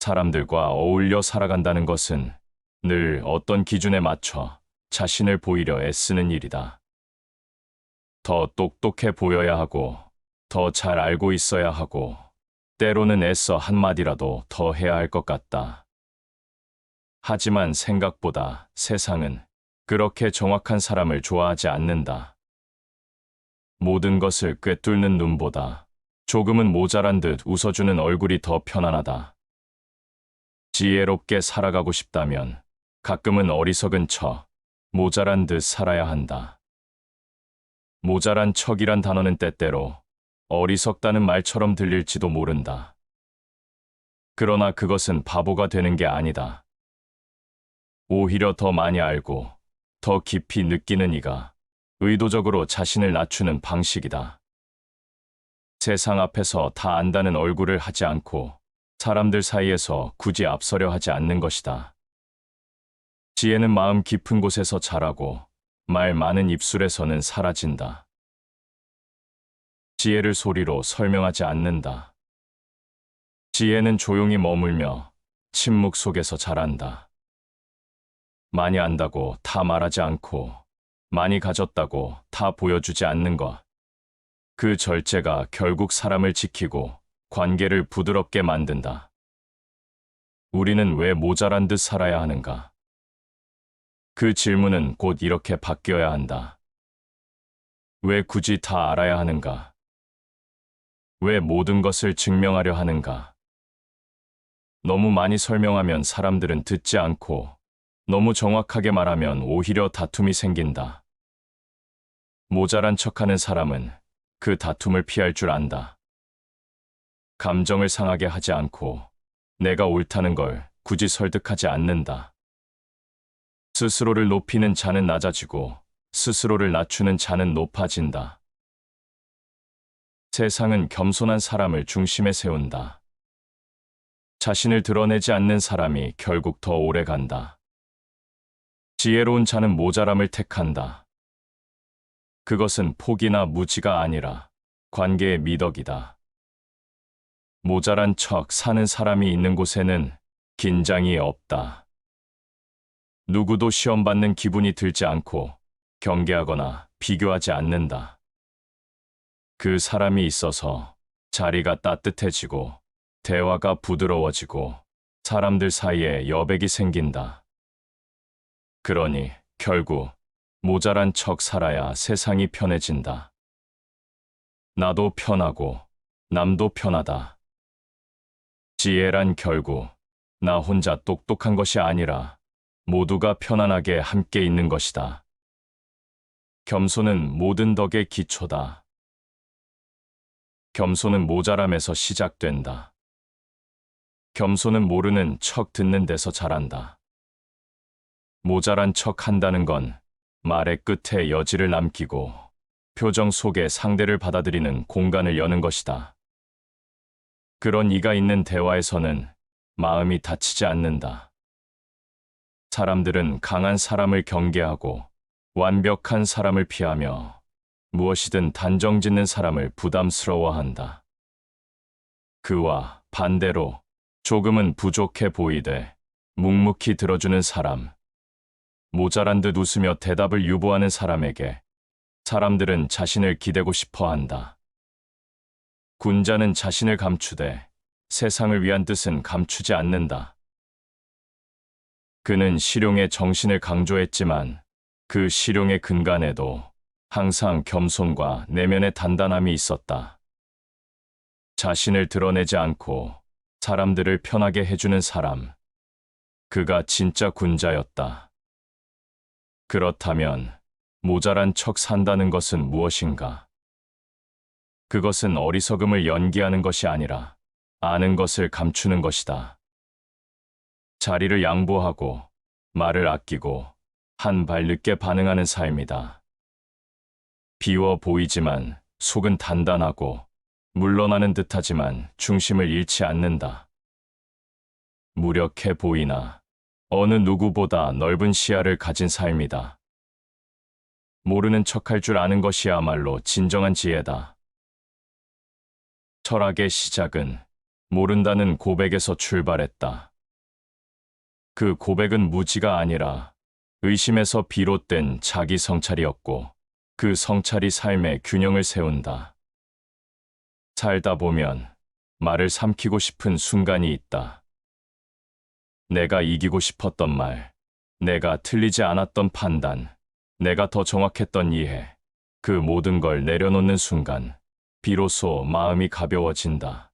사람들과 어울려 살아간다는 것은 늘 어떤 기준에 맞춰 자신을 보이려 애쓰는 일이다. 더 똑똑해 보여야 하고, 더 잘 알고 있어야 하고, 때로는 애써 한마디라도 더 해야 할 것 같다. 하지만 생각보다 세상은 그렇게 정확한 사람을 좋아하지 않는다. 모든 것을 꿰뚫는 눈보다 조금은 모자란 듯 웃어주는 얼굴이 더 편안하다. 지혜롭게 살아가고 싶다면 가끔은 어리석은 척, 모자란 듯 살아야 한다. 모자란 척이란 단어는 때때로 어리석다는 말처럼 들릴지도 모른다. 그러나 그것은 바보가 되는 게 아니다. 오히려 더 많이 알고 더 깊이 느끼는 이가 의도적으로 자신을 낮추는 방식이다. 세상 앞에서 다 안다는 얼굴을 하지 않고 사람들 사이에서 굳이 앞서려 하지 않는 것이다. 지혜는 마음 깊은 곳에서 자라고 말 많은 입술에서는 사라진다. 지혜를 소리로 설명하지 않는다. 지혜는 조용히 머물며 침묵 속에서 자란다. 많이 안다고 다 말하지 않고 많이 가졌다고 다 보여주지 않는 것. 그 절제가 결국 사람을 지키고 관계를 부드럽게 만든다. 우리는 왜 모자란 듯 살아야 하는가? 그 질문은 곧 이렇게 바뀌어야 한다. 왜 굳이 다 알아야 하는가? 왜 모든 것을 증명하려 하는가? 너무 많이 설명하면 사람들은 듣지 않고 너무 정확하게 말하면 오히려 다툼이 생긴다. 모자란 척하는 사람은 그 다툼을 피할 줄 안다. 감정을 상하게 하지 않고 내가 옳다는 걸 굳이 설득하지 않는다. 스스로를 높이는 자는 낮아지고 스스로를 낮추는 자는 높아진다. 세상은 겸손한 사람을 중심에 세운다. 자신을 드러내지 않는 사람이 결국 더 오래 간다. 지혜로운 자는 모자람을 택한다. 그것은 포기나 무지가 아니라 관계의 미덕이다. 모자란 척 사는 사람이 있는 곳에는 긴장이 없다. 누구도 시험받는 기분이 들지 않고 경계하거나 비교하지 않는다. 그 사람이 있어서 자리가 따뜻해지고 대화가 부드러워지고 사람들 사이에 여백이 생긴다. 그러니 결국 모자란 척 살아야 세상이 편해진다. 나도 편하고 남도 편하다. 지혜란 결국 나 혼자 똑똑한 것이 아니라 모두가 편안하게 함께 있는 것이다. 겸손은 모든 덕의 기초다. 겸손은 모자람에서 시작된다. 겸손은 모르는 척 듣는 데서 자란다. 모자란 척 한다는 건 말의 끝에 여지를 남기고 표정 속에 상대를 받아들이는 공간을 여는 것이다. 그런 이가 있는 대화에서는 마음이 다치지 않는다. 사람들은 강한 사람을 경계하고 완벽한 사람을 피하며 무엇이든 단정 짓는 사람을 부담스러워한다. 그와 반대로 조금은 부족해 보이되 묵묵히 들어주는 사람, 모자란 듯 웃으며 대답을 유보하는 사람에게 사람들은 자신을 기대고 싶어 한다. 군자는 자신을 감추되 세상을 위한 뜻은 감추지 않는다. 그는 실용의 정신을 강조했지만 그 실용의 근간에도 항상 겸손과 내면의 단단함이 있었다. 자신을 드러내지 않고 사람들을 편하게 해주는 사람, 그가 진짜 군자였다. 그렇다면 모자란 척 산다는 것은 무엇인가? 그것은 어리석음을 연기하는 것이 아니라 아는 것을 감추는 것이다. 자리를 양보하고 말을 아끼고 한 발 늦게 반응하는 삶이다. 비워 보이지만 속은 단단하고 물러나는 듯하지만 중심을 잃지 않는다. 무력해 보이나 어느 누구보다 넓은 시야를 가진 삶이다. 모르는 척할 줄 아는 것이야말로 진정한 지혜다. 철학의 시작은 모른다는 고백에서 출발했다. 그 고백은 무지가 아니라 의심에서 비롯된 자기 성찰이었고 그 성찰이 삶의 균형을 세운다. 살다 보면 말을 삼키고 싶은 순간이 있다. 내가 이기고 싶었던 말, 내가 틀리지 않았던 판단, 내가 더 정확했던 이해, 그 모든 걸 내려놓는 순간 비로소 마음이 가벼워진다.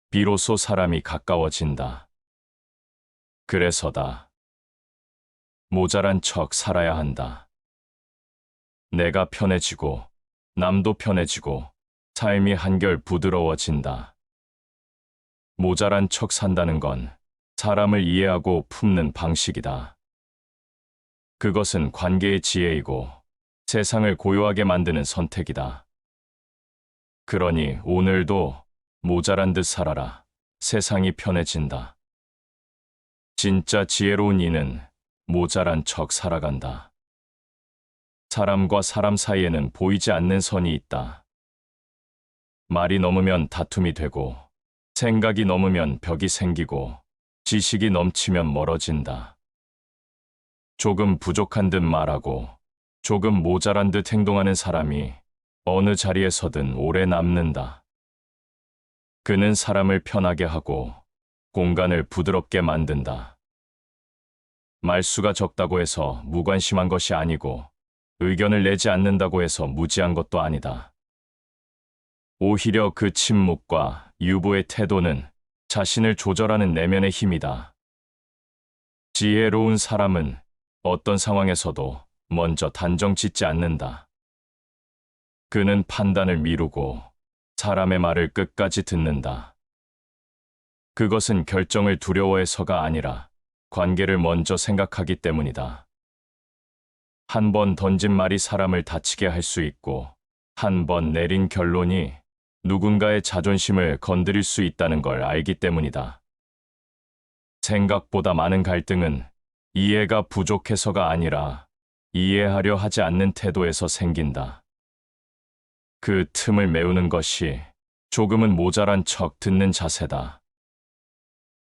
비로소 사람이 가까워진다. 그래서다. 모자란 척 살아야 한다. 내가 편해지고 남도 편해지고 삶이 한결 부드러워진다. 모자란 척 산다는 건 사람을 이해하고 품는 방식이다. 그것은 관계의 지혜이고 세상을 고요하게 만드는 선택이다. 그러니 오늘도 모자란 듯 살아라. 세상이 편해진다. 진짜 지혜로운 이는 모자란 척 살아간다. 사람과 사람 사이에는 보이지 않는 선이 있다. 말이 넘으면 다툼이 되고, 생각이 넘으면 벽이 생기고, 지식이 넘치면 멀어진다. 조금 부족한 듯 말하고, 조금 모자란 듯 행동하는 사람이 어느 자리에서든 오래 남는다. 그는 사람을 편하게 하고, 공간을 부드럽게 만든다. 말수가 적다고 해서 무관심한 것이 아니고, 의견을 내지 않는다고 해서 무지한 것도 아니다. 오히려 그 침묵과 유보의 태도는 자신을 조절하는 내면의 힘이다. 지혜로운 사람은 어떤 상황에서도 먼저 단정 짓지 않는다. 그는 판단을 미루고 사람의 말을 끝까지 듣는다. 그것은 결정을 두려워해서가 아니라 관계를 먼저 생각하기 때문이다. 한 번 던진 말이 사람을 다치게 할 수 있고, 한 번 내린 결론이 누군가의 자존심을 건드릴 수 있다는 걸 알기 때문이다. 생각보다 많은 갈등은 이해가 부족해서가 아니라 이해하려 하지 않는 태도에서 생긴다. 그 틈을 메우는 것이 조금은 모자란 척 듣는 자세다.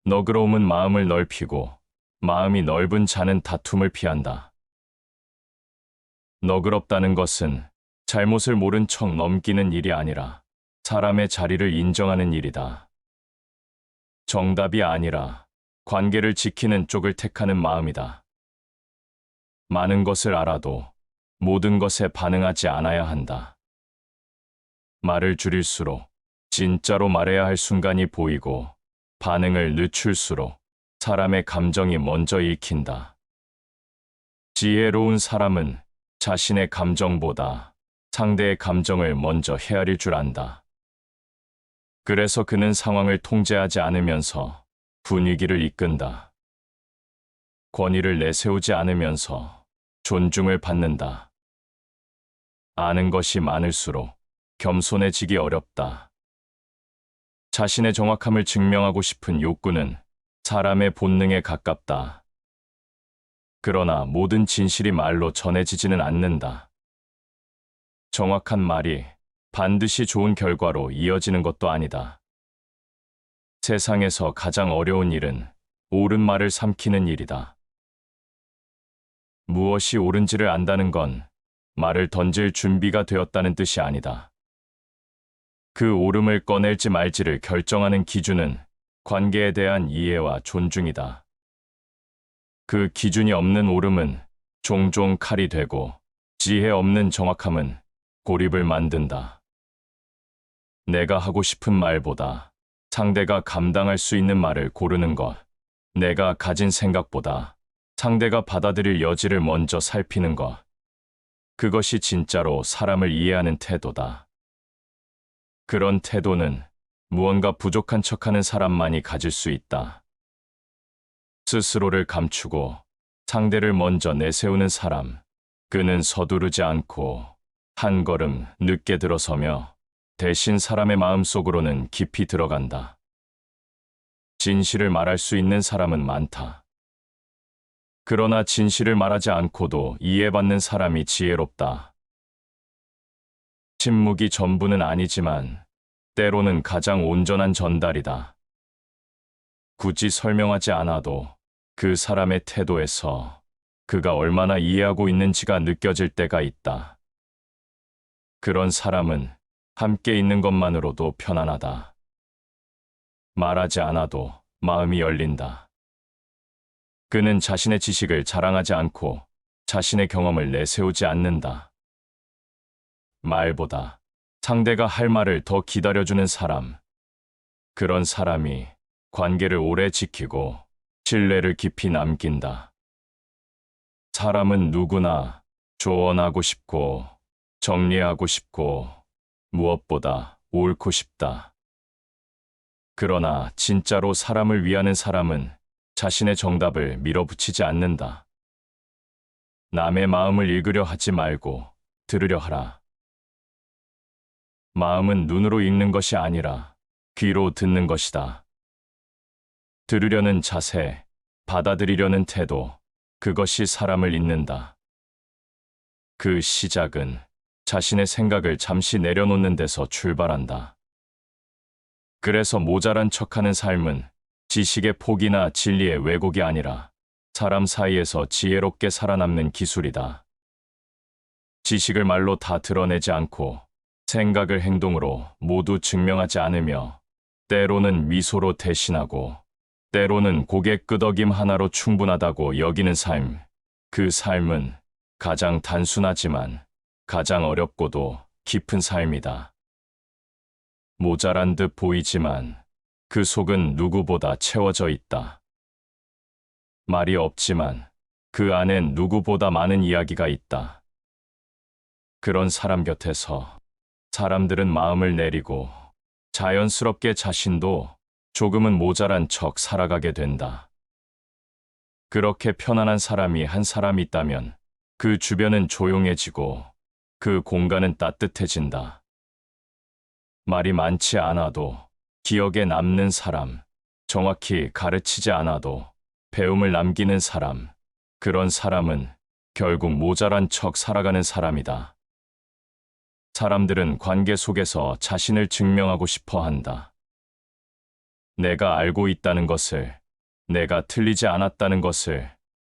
너그러움은 마음을 넓히고 마음이 넓은 자는 다툼을 피한다. 너그럽다는 것은 잘못을 모른 척 넘기는 일이 아니라 사람의 자리를 인정하는 일이다. 정답이 아니라 관계를 지키는 쪽을 택하는 마음이다. 많은 것을 알아도 모든 것에 반응하지 않아야 한다. 말을 줄일수록 진짜로 말해야 할 순간이 보이고 반응을 늦출수록 사람의 감정이 먼저 읽힌다. 지혜로운 사람은 자신의 감정보다 상대의 감정을 먼저 헤아릴 줄 안다. 그래서 그는 상황을 통제하지 않으면서 분위기를 이끈다. 권위를 내세우지 않으면서 존중을 받는다. 아는 것이 많을수록 겸손해지기 어렵다. 자신의 정확함을 증명하고 싶은 욕구는 사람의 본능에 가깝다. 그러나 모든 진실이 말로 전해지지는 않는다. 정확한 말이 반드시 좋은 결과로 이어지는 것도 아니다. 세상에서 가장 어려운 일은 옳은 말을 삼키는 일이다. 무엇이 옳은지를 안다는 건 말을 던질 준비가 되었다는 뜻이 아니다. 그 옳음을 꺼낼지 말지를 결정하는 기준은 관계에 대한 이해와 존중이다. 그 기준이 없는 옳음은 종종 칼이 되고 지혜 없는 정확함은 고립을 만든다. 내가 하고 싶은 말보다 상대가 감당할 수 있는 말을 고르는 것, 내가 가진 생각보다 상대가 받아들일 여지를 먼저 살피는 것, 그것이 진짜로 사람을 이해하는 태도다. 그런 태도는 무언가 부족한 척하는 사람만이 가질 수 있다. 스스로를 감추고 상대를 먼저 내세우는 사람, 그는 서두르지 않고 한 걸음 늦게 들어서며 대신 사람의 마음속으로는 깊이 들어간다. 진실을 말할 수 있는 사람은 많다. 그러나 진실을 말하지 않고도 이해받는 사람이 지혜롭다. 침묵이 전부는 아니지만 때로는 가장 온전한 전달이다. 굳이 설명하지 않아도 그 사람의 태도에서 그가 얼마나 이해하고 있는지가 느껴질 때가 있다. 그런 사람은 함께 있는 것만으로도 편안하다. 말하지 않아도 마음이 열린다. 그는 자신의 지식을 자랑하지 않고 자신의 경험을 내세우지 않는다. 말보다 상대가 할 말을 더 기다려주는 사람. 그런 사람이 관계를 오래 지키고 신뢰를 깊이 남긴다. 사람은 누구나 조언하고 싶고 정리하고 싶고 무엇보다 옳고 싶다. 그러나 진짜로 사람을 위하는 사람은 자신의 정답을 밀어붙이지 않는다. 남의 마음을 읽으려 하지 말고 들으려 하라. 마음은 눈으로 읽는 것이 아니라 귀로 듣는 것이다. 들으려는 자세, 받아들이려는 태도, 그것이 사람을 잇는다. 그 시작은 자신의 생각을 잠시 내려놓는 데서 출발한다. 그래서 모자란 척하는 삶은 지식의 폭이나 진리의 왜곡이 아니라 사람 사이에서 지혜롭게 살아남는 기술이다. 지식을 말로 다 드러내지 않고 생각을 행동으로 모두 증명하지 않으며 때로는 미소로 대신하고 때로는 고개 끄덕임 하나로 충분하다고 여기는 삶. 그 삶은 가장 단순하지만 가장 어렵고도 깊은 삶이다. 모자란 듯 보이지만 그 속은 누구보다 채워져 있다. 말이 없지만 그 안엔 누구보다 많은 이야기가 있다. 그런 사람 곁에서 사람들은 마음을 내리고 자연스럽게 자신도 조금은 모자란 척 살아가게 된다. 그렇게 편안한 사람이 한 사람 있다면 그 주변은 조용해지고 그 공간은 따뜻해진다. 말이 많지 않아도 기억에 남는 사람, 정확히 가르치지 않아도 배움을 남기는 사람, 그런 사람은 결국 모자란 척 살아가는 사람이다. 사람들은 관계 속에서 자신을 증명하고 싶어 한다. 내가 알고 있다는 것을, 내가 틀리지 않았다는 것을,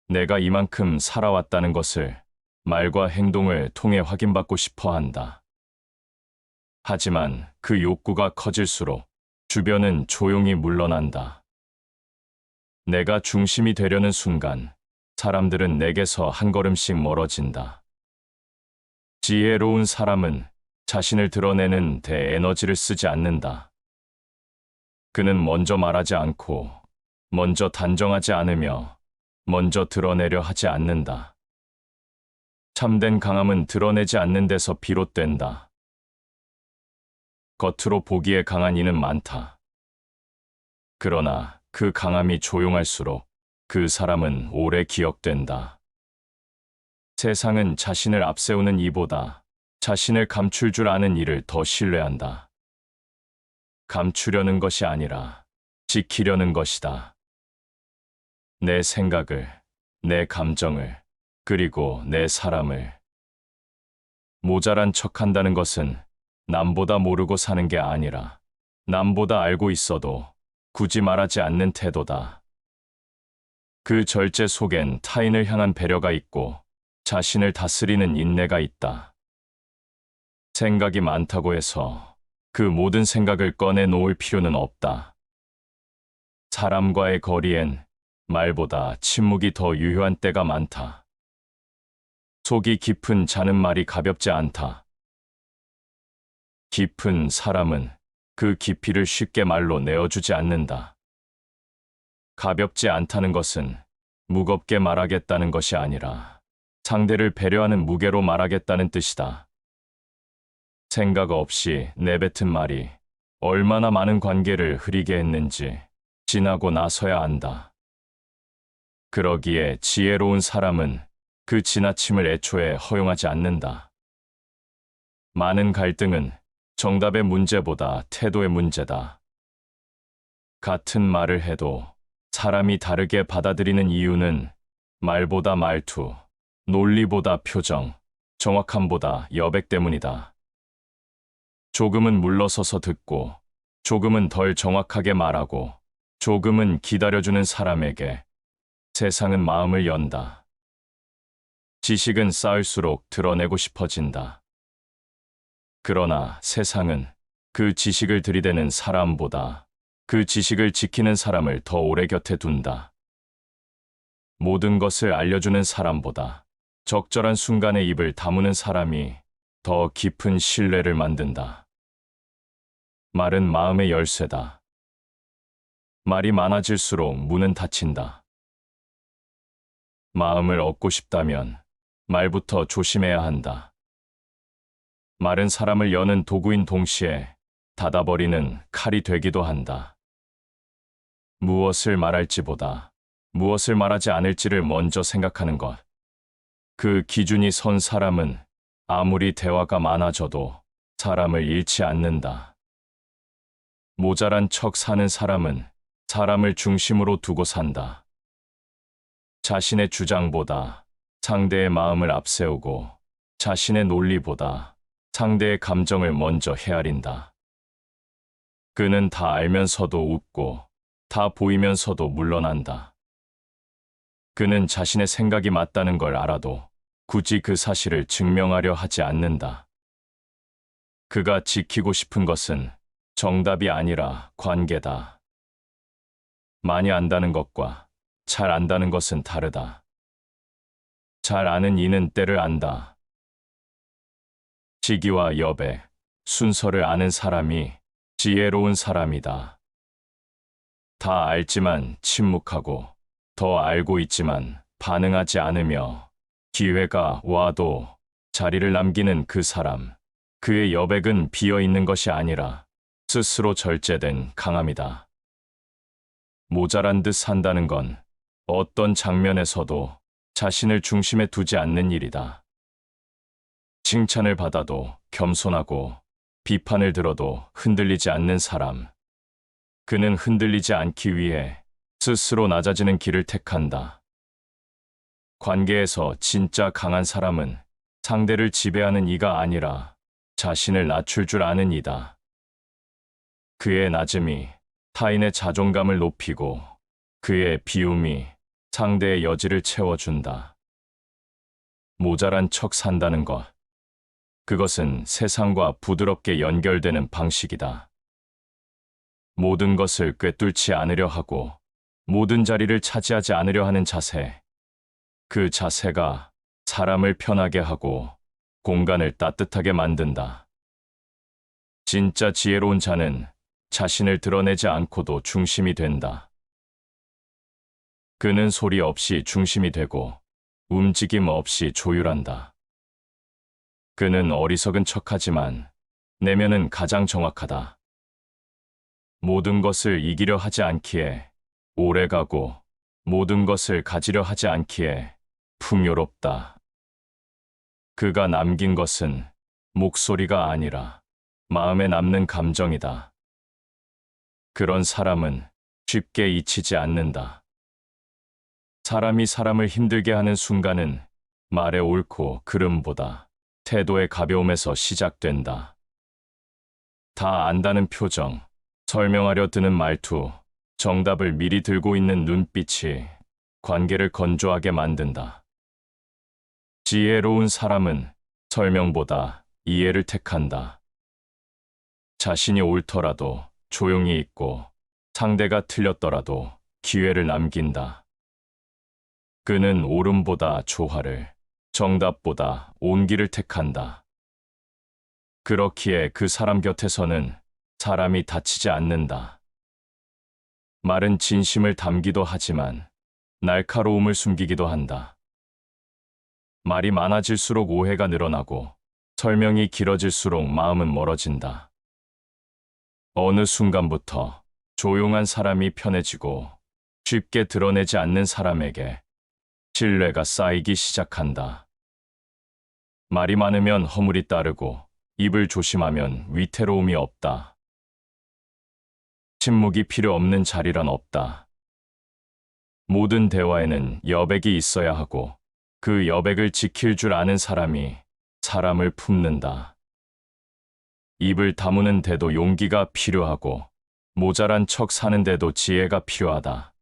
내가 이만큼 살아왔다는 것을 말과 행동을 통해 확인받고 싶어 한다. 하지만 그 욕구가 커질수록 주변은 조용히 물러난다. 내가 중심이 되려는 순간 사람들은 내게서 한 걸음씩 멀어진다. 지혜로운 사람은 자신을 드러내는 데 에너지를 쓰지 않는다. 그는 먼저 말하지 않고, 먼저 단정하지 않으며, 먼저 드러내려 하지 않는다. 참된 강함은 드러내지 않는 데서 비롯된다. 겉으로 보기에 강한 이는 많다. 그러나 그 강함이 조용할수록 그 사람은 오래 기억된다. 세상은 자신을 앞세우는 이보다 자신을 감출 줄 아는 이를 더 신뢰한다. 감추려는 것이 아니라 지키려는 것이다. 내 생각을, 내 감정을, 그리고 내 사람을. 모자란 척한다는 것은 남보다 모르고 사는 게 아니라 남보다 알고 있어도 굳이 말하지 않는 태도다. 그 절제 속엔 타인을 향한 배려가 있고 자신을 다스리는 인내가 있다. 생각이 많다고 해서 그 모든 생각을 꺼내 놓을 필요는 없다. 사람과의 거리엔 말보다 침묵이 더 유효한 때가 많다. 속이 깊은 자는 말이 가볍지 않다. 깊은 사람은 그 깊이를 쉽게 말로 내어주지 않는다. 가볍지 않다는 것은 무겁게 말하겠다는 것이 아니라 상대를 배려하는 무게로 말하겠다는 뜻이다. 생각 없이 내뱉은 말이 얼마나 많은 관계를 흐리게 했는지 지나고 나서야 안다. 그러기에 지혜로운 사람은 그 지나침을 애초에 허용하지 않는다. 많은 갈등은 정답의 문제보다 태도의 문제다. 같은 말을 해도 사람이 다르게 받아들이는 이유는 말보다 말투, 논리보다 표정, 정확함보다 여백 때문이다. 조금은 물러서서 듣고, 조금은 덜 정확하게 말하고, 조금은 기다려주는 사람에게 세상은 마음을 연다. 지식은 쌓을수록 드러내고 싶어진다. 그러나 세상은 그 지식을 들이대는 사람보다 그 지식을 지키는 사람을 더 오래 곁에 둔다. 모든 것을 알려주는 사람보다 적절한 순간에 입을 다무는 사람이 더 깊은 신뢰를 만든다. 말은 마음의 열쇠다. 말이 많아질수록 문은 닫힌다. 마음을 얻고 싶다면 말부터 조심해야 한다. 말은 사람을 여는 도구인 동시에 닫아버리는 칼이 되기도 한다. 무엇을 말할지보다 무엇을 말하지 않을지를 먼저 생각하는 것. 그 기준이 선 사람은 아무리 대화가 많아져도 사람을 잃지 않는다. 모자란 척 사는 사람은 사람을 중심으로 두고 산다. 자신의 주장보다 상대의 마음을 앞세우고 자신의 논리보다 상대의 감정을 먼저 헤아린다. 그는 다 알면서도 웃고 다 보이면서도 물러난다. 그는 자신의 생각이 맞다는 걸 알아도 굳이 그 사실을 증명하려 하지 않는다. 그가 지키고 싶은 것은 정답이 아니라 관계다. 많이 안다는 것과 잘 안다는 것은 다르다. 잘 아는 이는 때를 안다. 시기와 여백, 순서를 아는 사람이 지혜로운 사람이다. 다 알지만 침묵하고 더 알고 있지만 반응하지 않으며 기회가 와도 자리를 남기는 그 사람. 그의 여백은 비어 있는 것이 아니라 스스로 절제된 강함이다. 모자란 듯 산다는 건 어떤 장면에서도 자신을 중심에 두지 않는 일이다. 칭찬을 받아도 겸손하고 비판을 들어도 흔들리지 않는 사람. 그는 흔들리지 않기 위해 스스로 낮아지는 길을 택한다. 관계에서 진짜 강한 사람은 상대를 지배하는 이가 아니라 자신을 낮출 줄 아는 이다. 그의 낮음이 타인의 자존감을 높이고 그의 비움이 상대의 여지를 채워준다. 모자란 척 산다는 것. 그것은 세상과 부드럽게 연결되는 방식이다. 모든 것을 꿰뚫지 않으려 하고 모든 자리를 차지하지 않으려 하는 자세. 그 자세가 사람을 편하게 하고 공간을 따뜻하게 만든다. 진짜 지혜로운 자는 자신을 드러내지 않고도 중심이 된다. 그는 소리 없이 중심이 되고 움직임 없이 조율한다. 그는 어리석은 척하지만 내면은 가장 정확하다. 모든 것을 이기려 하지 않기에 오래가고 모든 것을 가지려 하지 않기에 풍요롭다. 그가 남긴 것은 목소리가 아니라 마음에 남는 감정이다. 그런 사람은 쉽게 잊히지 않는다. 사람이 사람을 힘들게 하는 순간은 말의 옳고 그름보다 태도의 가벼움에서 시작된다. 다 안다는 표정, 설명하려 드는 말투, 정답을 미리 들고 있는 눈빛이 관계를 건조하게 만든다. 지혜로운 사람은 설명보다 이해를 택한다. 자신이 옳더라도 조용히 있고 상대가 틀렸더라도 기회를 남긴다. 그는 옳음보다 조화를, 정답보다 온기를 택한다. 그렇기에 그 사람 곁에서는 사람이 다치지 않는다. 말은 진심을 담기도 하지만 날카로움을 숨기기도 한다. 말이 많아질수록 오해가 늘어나고 설명이 길어질수록 마음은 멀어진다. 어느 순간부터 조용한 사람이 편해지고 쉽게 드러내지 않는 사람에게 신뢰가 쌓이기 시작한다. 말이 많으면 허물이 따르고 입을 조심하면 위태로움이 없다. 침묵이 필요 없는 자리란 없다. 모든 대화에는 여백이 있어야 하고 그 여백을 지킬 줄 아는 사람이 사람을 품는다. 입을 다무는 데도 용기가 필요하고 모자란 척 사는데도 지혜가 필요하다.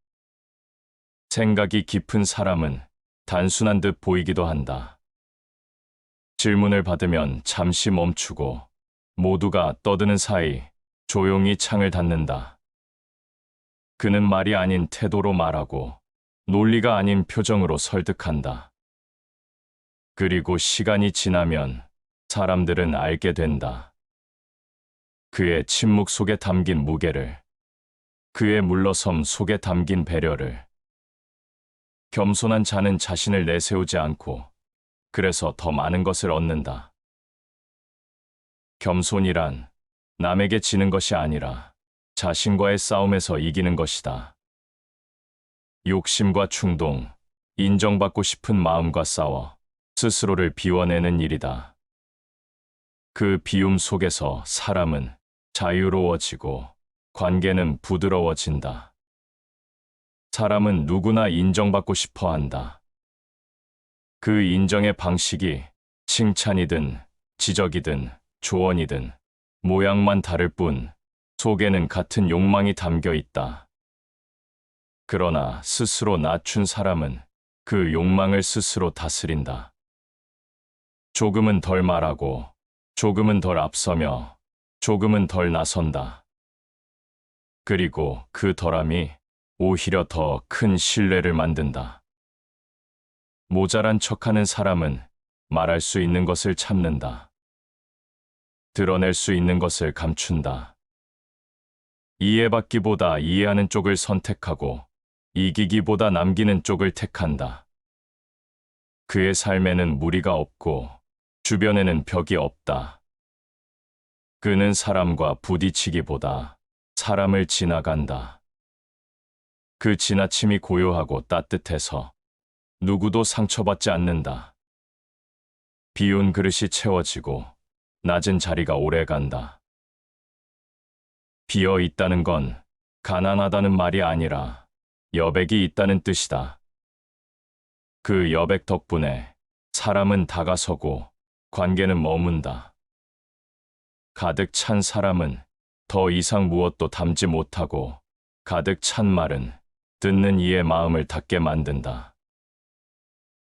생각이 깊은 사람은 단순한 듯 보이기도 한다. 질문을 받으면 잠시 멈추고 모두가 떠드는 사이 조용히 창을 닫는다. 그는 말이 아닌 태도로 말하고 논리가 아닌 표정으로 설득한다. 그리고 시간이 지나면 사람들은 알게 된다. 그의 침묵 속에 담긴 무게를, 그의 물러섬 속에 담긴 배려를. 겸손한 자는 자신을 내세우지 않고 그래서 더 많은 것을 얻는다. 겸손이란 남에게 지는 것이 아니라 자신과의 싸움에서 이기는 것이다. 욕심과 충동, 인정받고 싶은 마음과 싸워 스스로를 비워내는 일이다. 그 비움 속에서 사람은 자유로워지고 관계는 부드러워진다. 사람은 누구나 인정받고 싶어 한다. 그 인정의 방식이 칭찬이든 지적이든 조언이든 모양만 다를 뿐 속에는 같은 욕망이 담겨 있다. 그러나 스스로 낮춘 사람은 그 욕망을 스스로 다스린다. 조금은 덜 말하고 조금은 덜 앞서며 조금은 덜 나선다. 그리고 그 덜함이 오히려 더 큰 신뢰를 만든다. 모자란 척하는 사람은 말할 수 있는 것을 참는다. 드러낼 수 있는 것을 감춘다. 이해받기보다 이해하는 쪽을 선택하고 이기기보다 남기는 쪽을 택한다. 그의 삶에는 무리가 없고 주변에는 벽이 없다. 그는 사람과 부딪히기보다 사람을 지나간다. 그 지나침이 고요하고 따뜻해서 누구도 상처받지 않는다. 비운 그릇이 채워지고 낮은 자리가 오래간다. 비어 있다는 건 가난하다는 말이 아니라 여백이 있다는 뜻이다. 그 여백 덕분에 사람은 다가서고 관계는 머문다. 가득 찬 사람은 더 이상 무엇도 담지 못하고 가득 찬 말은 듣는 이의 마음을 닫게 만든다.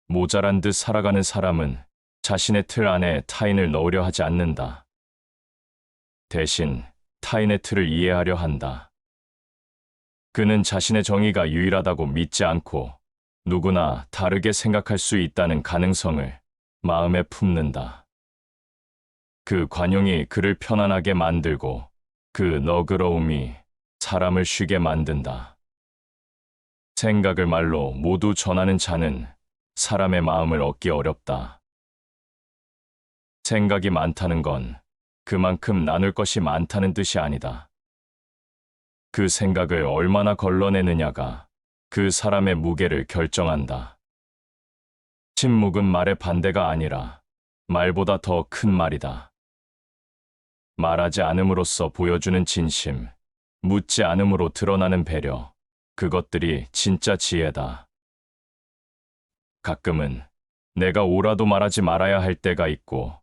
모자란 듯 살아가는 사람은 자신의 틀 안에 타인을 넣으려 하지 않는다. 대신 타인의 틀을 이해하려 한다. 그는 자신의 정의가 유일하다고 믿지 않고 누구나 다르게 생각할 수 있다는 가능성을 마음에 품는다. 그 관용이 그를 편안하게 만들고 그 너그러움이 사람을 쉬게 만든다. 생각을 말로 모두 전하는 자는 사람의 마음을 얻기 어렵다. 생각이 많다는 건 그만큼 나눌 것이 많다는 뜻이 아니다. 그 생각을 얼마나 걸러내느냐가 그 사람의 무게를 결정한다. 침묵은 말의 반대가 아니라 말보다 더 큰 말이다. 말하지 않음으로써 보여주는 진심, 묻지 않음으로 드러나는 배려, 그것들이 진짜 지혜다. 가끔은 내가 오라도 말하지 말아야 할 때가 있고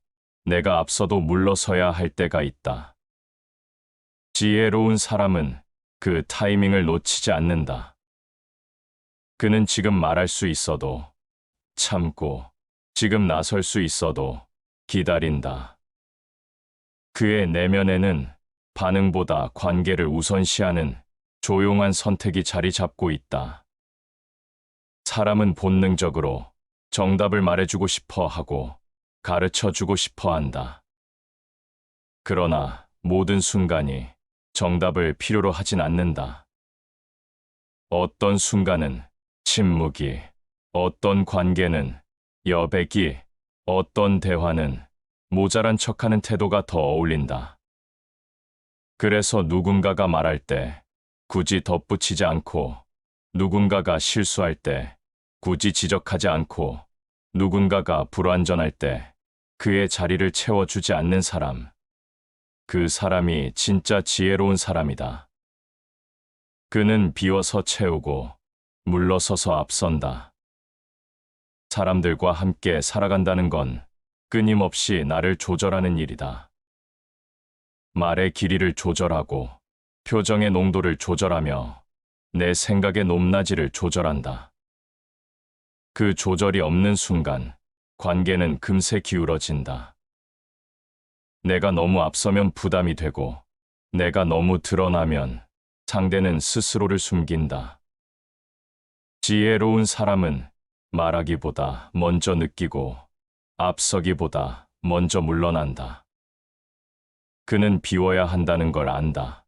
내가 앞서도 물러서야 할 때가 있다. 지혜로운 사람은 그 타이밍을 놓치지 않는다. 그는 지금 말할 수 있어도 참고 지금 나설 수 있어도 기다린다. 그의 내면에는 반응보다 관계를 우선시하는 조용한 선택이 자리 잡고 있다. 사람은 본능적으로 정답을 말해주고 싶어 하고 가르쳐주고 싶어 한다. 그러나 모든 순간이 정답을 필요로 하진 않는다. 어떤 순간은 침묵이, 어떤 관계는 여백이, 어떤 대화는 모자란 척하는 태도가 더 어울린다. 그래서 누군가가 말할 때 굳이 덧붙이지 않고 누군가가 실수할 때 굳이 지적하지 않고 누군가가 불완전할 때 그의 자리를 채워주지 않는 사람, 그 사람이 진짜 지혜로운 사람이다. 그는 비워서 채우고 물러서서 앞선다. 사람들과 함께 살아간다는 건 끊임없이 나를 조절하는 일이다. 말의 길이를 조절하고 표정의 농도를 조절하며 내 생각의 높낮이를 조절한다. 그 조절이 없는 순간 관계는 금세 기울어진다. 내가 너무 앞서면 부담이 되고 내가 너무 드러나면 상대는 스스로를 숨긴다. 지혜로운 사람은 말하기보다 먼저 느끼고 앞서기보다 먼저 물러난다. 그는 비워야 한다는 걸 안다.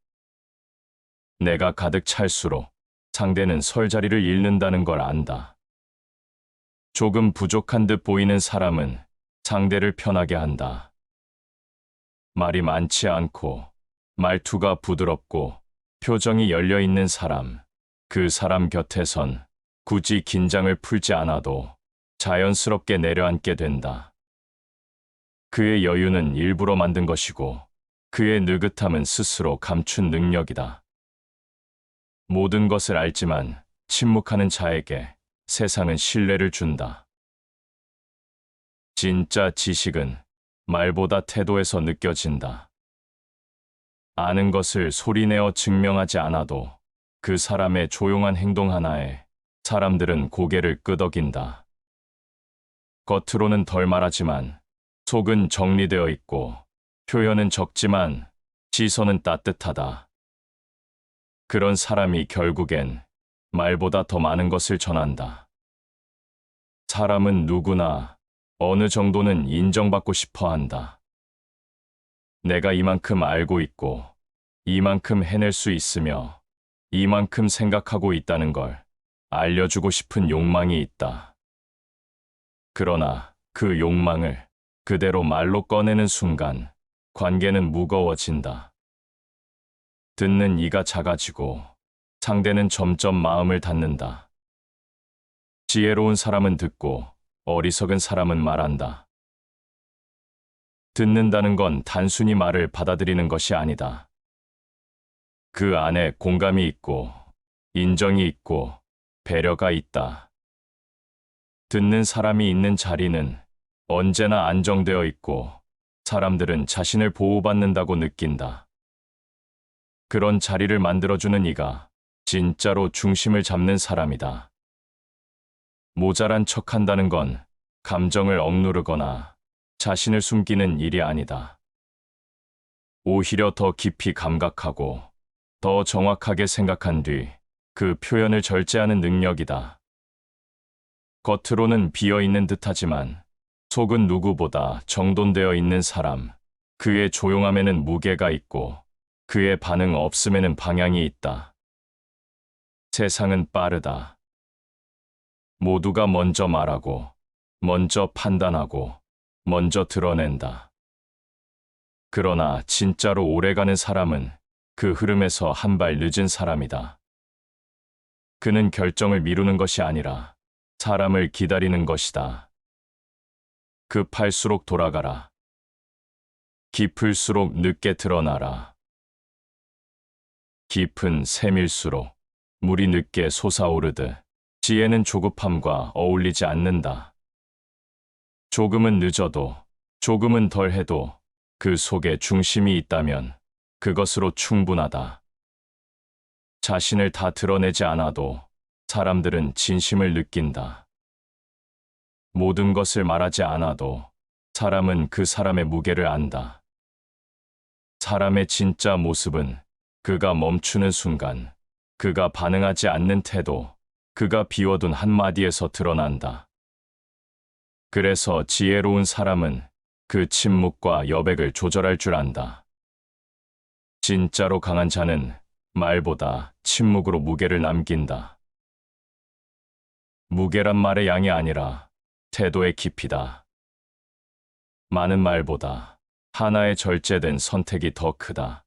내가 가득 찰수록 상대는 설 자리를 잃는다는 걸 안다. 조금 부족한 듯 보이는 사람은 상대를 편하게 한다. 말이 많지 않고 말투가 부드럽고 표정이 열려 있는 사람, 그 사람 곁에선 굳이 긴장을 풀지 않아도 자연스럽게 내려앉게 된다. 그의 여유는 일부러 만든 것이고 그의 느긋함은 스스로 감춘 능력이다. 모든 것을 알지만 침묵하는 자에게 세상은 신뢰를 준다. 진짜 지식은 말보다 태도에서 느껴진다. 아는 것을 소리내어 증명하지 않아도 그 사람의 조용한 행동 하나에 사람들은 고개를 끄덕인다. 겉으로는 덜 말하지만 속은 정리되어 있고 표현은 적지만 시선은 따뜻하다. 그런 사람이 결국엔 말보다 더 많은 것을 전한다. 사람은 누구나 어느 정도는 인정받고 싶어 한다. 내가 이만큼 알고 있고, 이만큼 해낼 수 있으며, 이만큼 생각하고 있다는 걸 알려주고 싶은 욕망이 있다. 그러나 그 욕망을 그대로 말로 꺼내는 순간 관계는 무거워진다. 듣는 이가 작아지고 상대는 점점 마음을 닫는다. 지혜로운 사람은 듣고 어리석은 사람은 말한다. 듣는다는 건 단순히 말을 받아들이는 것이 아니다. 그 안에 공감이 있고 인정이 있고 배려가 있다. 듣는 사람이 있는 자리는 언제나 안정되어 있고 사람들은 자신을 보호받는다고 느낀다. 그런 자리를 만들어주는 이가 진짜로 중심을 잡는 사람이다. 모자란 척한다는 건 감정을 억누르거나 자신을 숨기는 일이 아니다. 오히려 더 깊이 감각하고 더 정확하게 생각한 뒤 그 표현을 절제하는 능력이다. 겉으로는 비어있는 듯하지만 속은 누구보다 정돈되어 있는 사람, 그의 조용함에는 무게가 있고 그의 반응 없음에는 방향이 있다. 세상은 빠르다. 모두가 먼저 말하고, 먼저 판단하고, 먼저 드러낸다. 그러나 진짜로 오래가는 사람은 그 흐름에서 한 발 늦은 사람이다. 그는 결정을 미루는 것이 아니라 사람을 기다리는 것이다. 급할수록 돌아가라. 깊을수록 늦게 드러나라. 깊은 샘일수록 물이 늦게 솟아오르듯 지혜는 조급함과 어울리지 않는다. 조금은 늦어도, 조금은 덜 해도 그 속에 중심이 있다면 그것으로 충분하다. 자신을 다 드러내지 않아도 사람들은 진심을 느낀다. 모든 것을 말하지 않아도 사람은 그 사람의 무게를 안다. 사람의 진짜 모습은 그가 멈추는 순간, 그가 반응하지 않는 태도, 그가 비워둔 한마디에서 드러난다. 그래서 지혜로운 사람은 그 침묵과 여백을 조절할 줄 안다. 진짜로 강한 자는 말보다 침묵으로 무게를 남긴다. 무게란 말의 양이 아니라 태도의 깊이다. 많은 말보다 하나의 절제된 선택이 더 크다.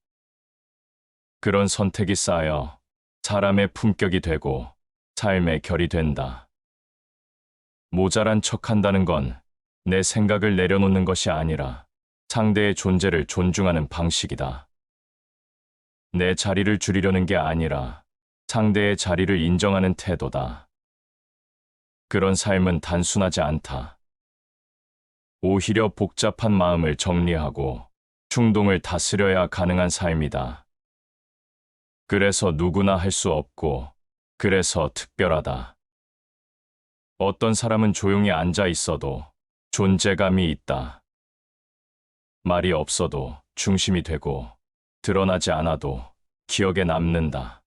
그런 선택이 쌓여 사람의 품격이 되고 삶의 결이 된다. 모자란 척한다는 건 내 생각을 내려놓는 것이 아니라 상대의 존재를 존중하는 방식이다. 내 자리를 줄이려는 게 아니라 상대의 자리를 인정하는 태도다. 그런 삶은 단순하지 않다. 오히려 복잡한 마음을 정리하고 충동을 다스려야 가능한 삶이다. 그래서 누구나 할 수 없고, 그래서 특별하다. 어떤 사람은 조용히 앉아 있어도 존재감이 있다. 말이 없어도 중심이 되고, 드러나지 않아도 기억에 남는다.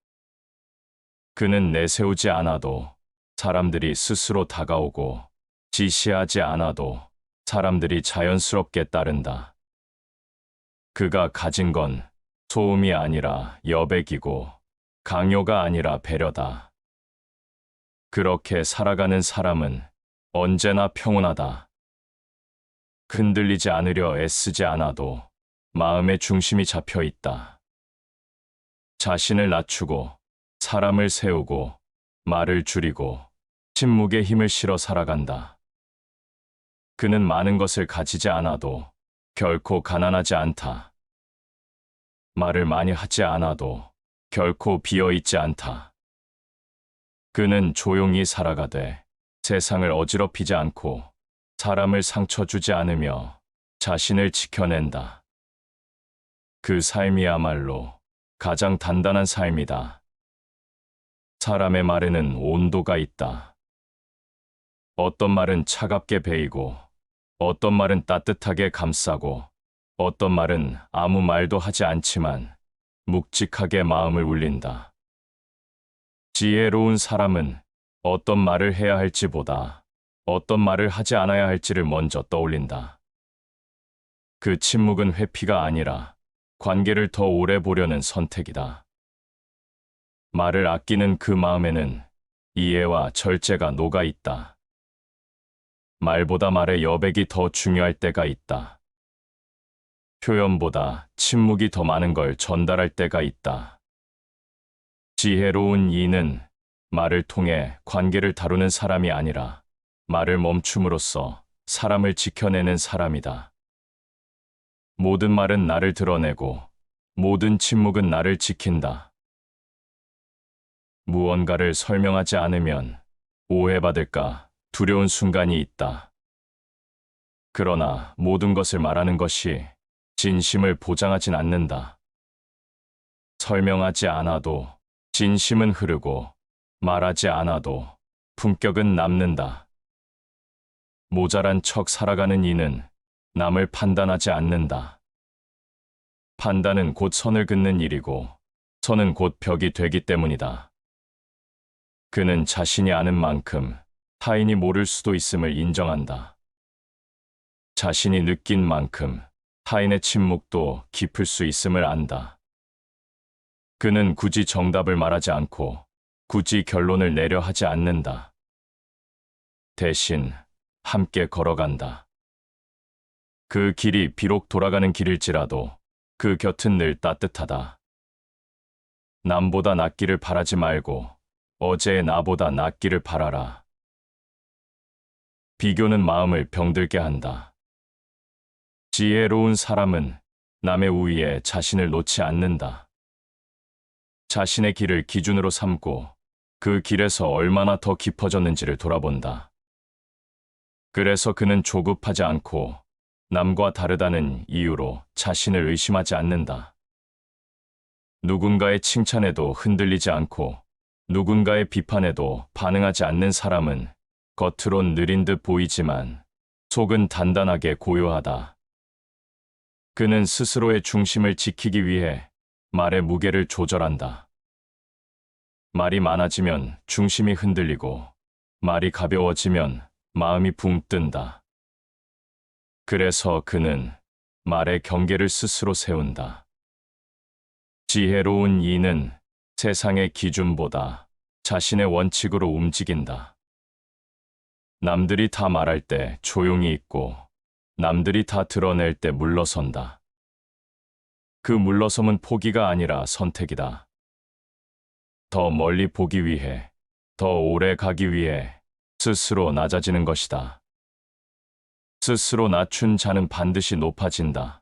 그는 내세우지 않아도 사람들이 스스로 다가오고, 지시하지 않아도 사람들이 자연스럽게 따른다. 그가 가진 건 소음이 아니라 여백이고, 강요가 아니라 배려다. 그렇게 살아가는 사람은 언제나 평온하다. 흔들리지 않으려 애쓰지 않아도 마음의 중심이 잡혀 있다. 자신을 낮추고, 사람을 세우고, 말을 줄이고, 침묵에 힘을 실어 살아간다. 그는 많은 것을 가지지 않아도 결코 가난하지 않다. 말을 많이 하지 않아도 결코 비어있지 않다. 그는 조용히 살아가되 세상을 어지럽히지 않고 사람을 상처 주지 않으며 자신을 지켜낸다. 그 삶이야말로 가장 단단한 삶이다. 사람의 말에는 온도가 있다. 어떤 말은 차갑게 베이고, 어떤 말은 따뜻하게 감싸고, 어떤 말은 아무 말도 하지 않지만 묵직하게 마음을 울린다. 지혜로운 사람은 어떤 말을 해야 할지보다 어떤 말을 하지 않아야 할지를 먼저 떠올린다. 그 침묵은 회피가 아니라 관계를 더 오래 보려는 선택이다. 말을 아끼는 그 마음에는 이해와 절제가 녹아 있다. 말보다 말의 여백이 더 중요할 때가 있다. 표현보다 침묵이 더 많은 걸 전달할 때가 있다. 지혜로운 이는 말을 통해 관계를 다루는 사람이 아니라 말을 멈춤으로써 사람을 지켜내는 사람이다. 모든 말은 나를 드러내고 모든 침묵은 나를 지킨다. 무언가를 설명하지 않으면 오해받을까 두려운 순간이 있다. 그러나 모든 것을 말하는 것이 진심을 보장하진 않는다. 설명하지 않아도 진심은 흐르고 말하지 않아도 품격은 남는다. 모자란 척 살아가는 이는 남을 판단하지 않는다. 판단은 곧 선을 긋는 일이고 선은 곧 벽이 되기 때문이다. 그는 자신이 아는 만큼 타인이 모를 수도 있음을 인정한다. 자신이 느낀 만큼 타인의 침묵도 깊을 수 있음을 안다. 그는 굳이 정답을 말하지 않고 굳이 결론을 내려 하지 않는다. 대신 함께 걸어간다. 그 길이 비록 돌아가는 길일지라도 그 곁은 늘 따뜻하다. 남보다 낫기를 바라지 말고 어제의 나보다 낫기를 바라라. 비교는 마음을 병들게 한다. 지혜로운 사람은 남의 우위에 자신을 놓지 않는다. 자신의 길을 기준으로 삼고 그 길에서 얼마나 더 깊어졌는지를 돌아본다. 그래서 그는 조급하지 않고 남과 다르다는 이유로 자신을 의심하지 않는다. 누군가의 칭찬에도 흔들리지 않고 누군가의 비판에도 반응하지 않는 사람은 겉으론 느린 듯 보이지만 속은 단단하게 고요하다. 그는 스스로의 중심을 지키기 위해 말의 무게를 조절한다. 말이 많아지면 중심이 흔들리고 말이 가벼워지면 마음이 붕 뜬다. 그래서 그는 말의 경계를 스스로 세운다. 지혜로운 이는 세상의 기준보다 자신의 원칙으로 움직인다. 남들이 다 말할 때 조용히 있고 남들이 다 드러낼 때 물러선다. 그 물러섬은 포기가 아니라 선택이다. 더 멀리 보기 위해, 더 오래 가기 위해 스스로 낮아지는 것이다. 스스로 낮춘 자는 반드시 높아진다.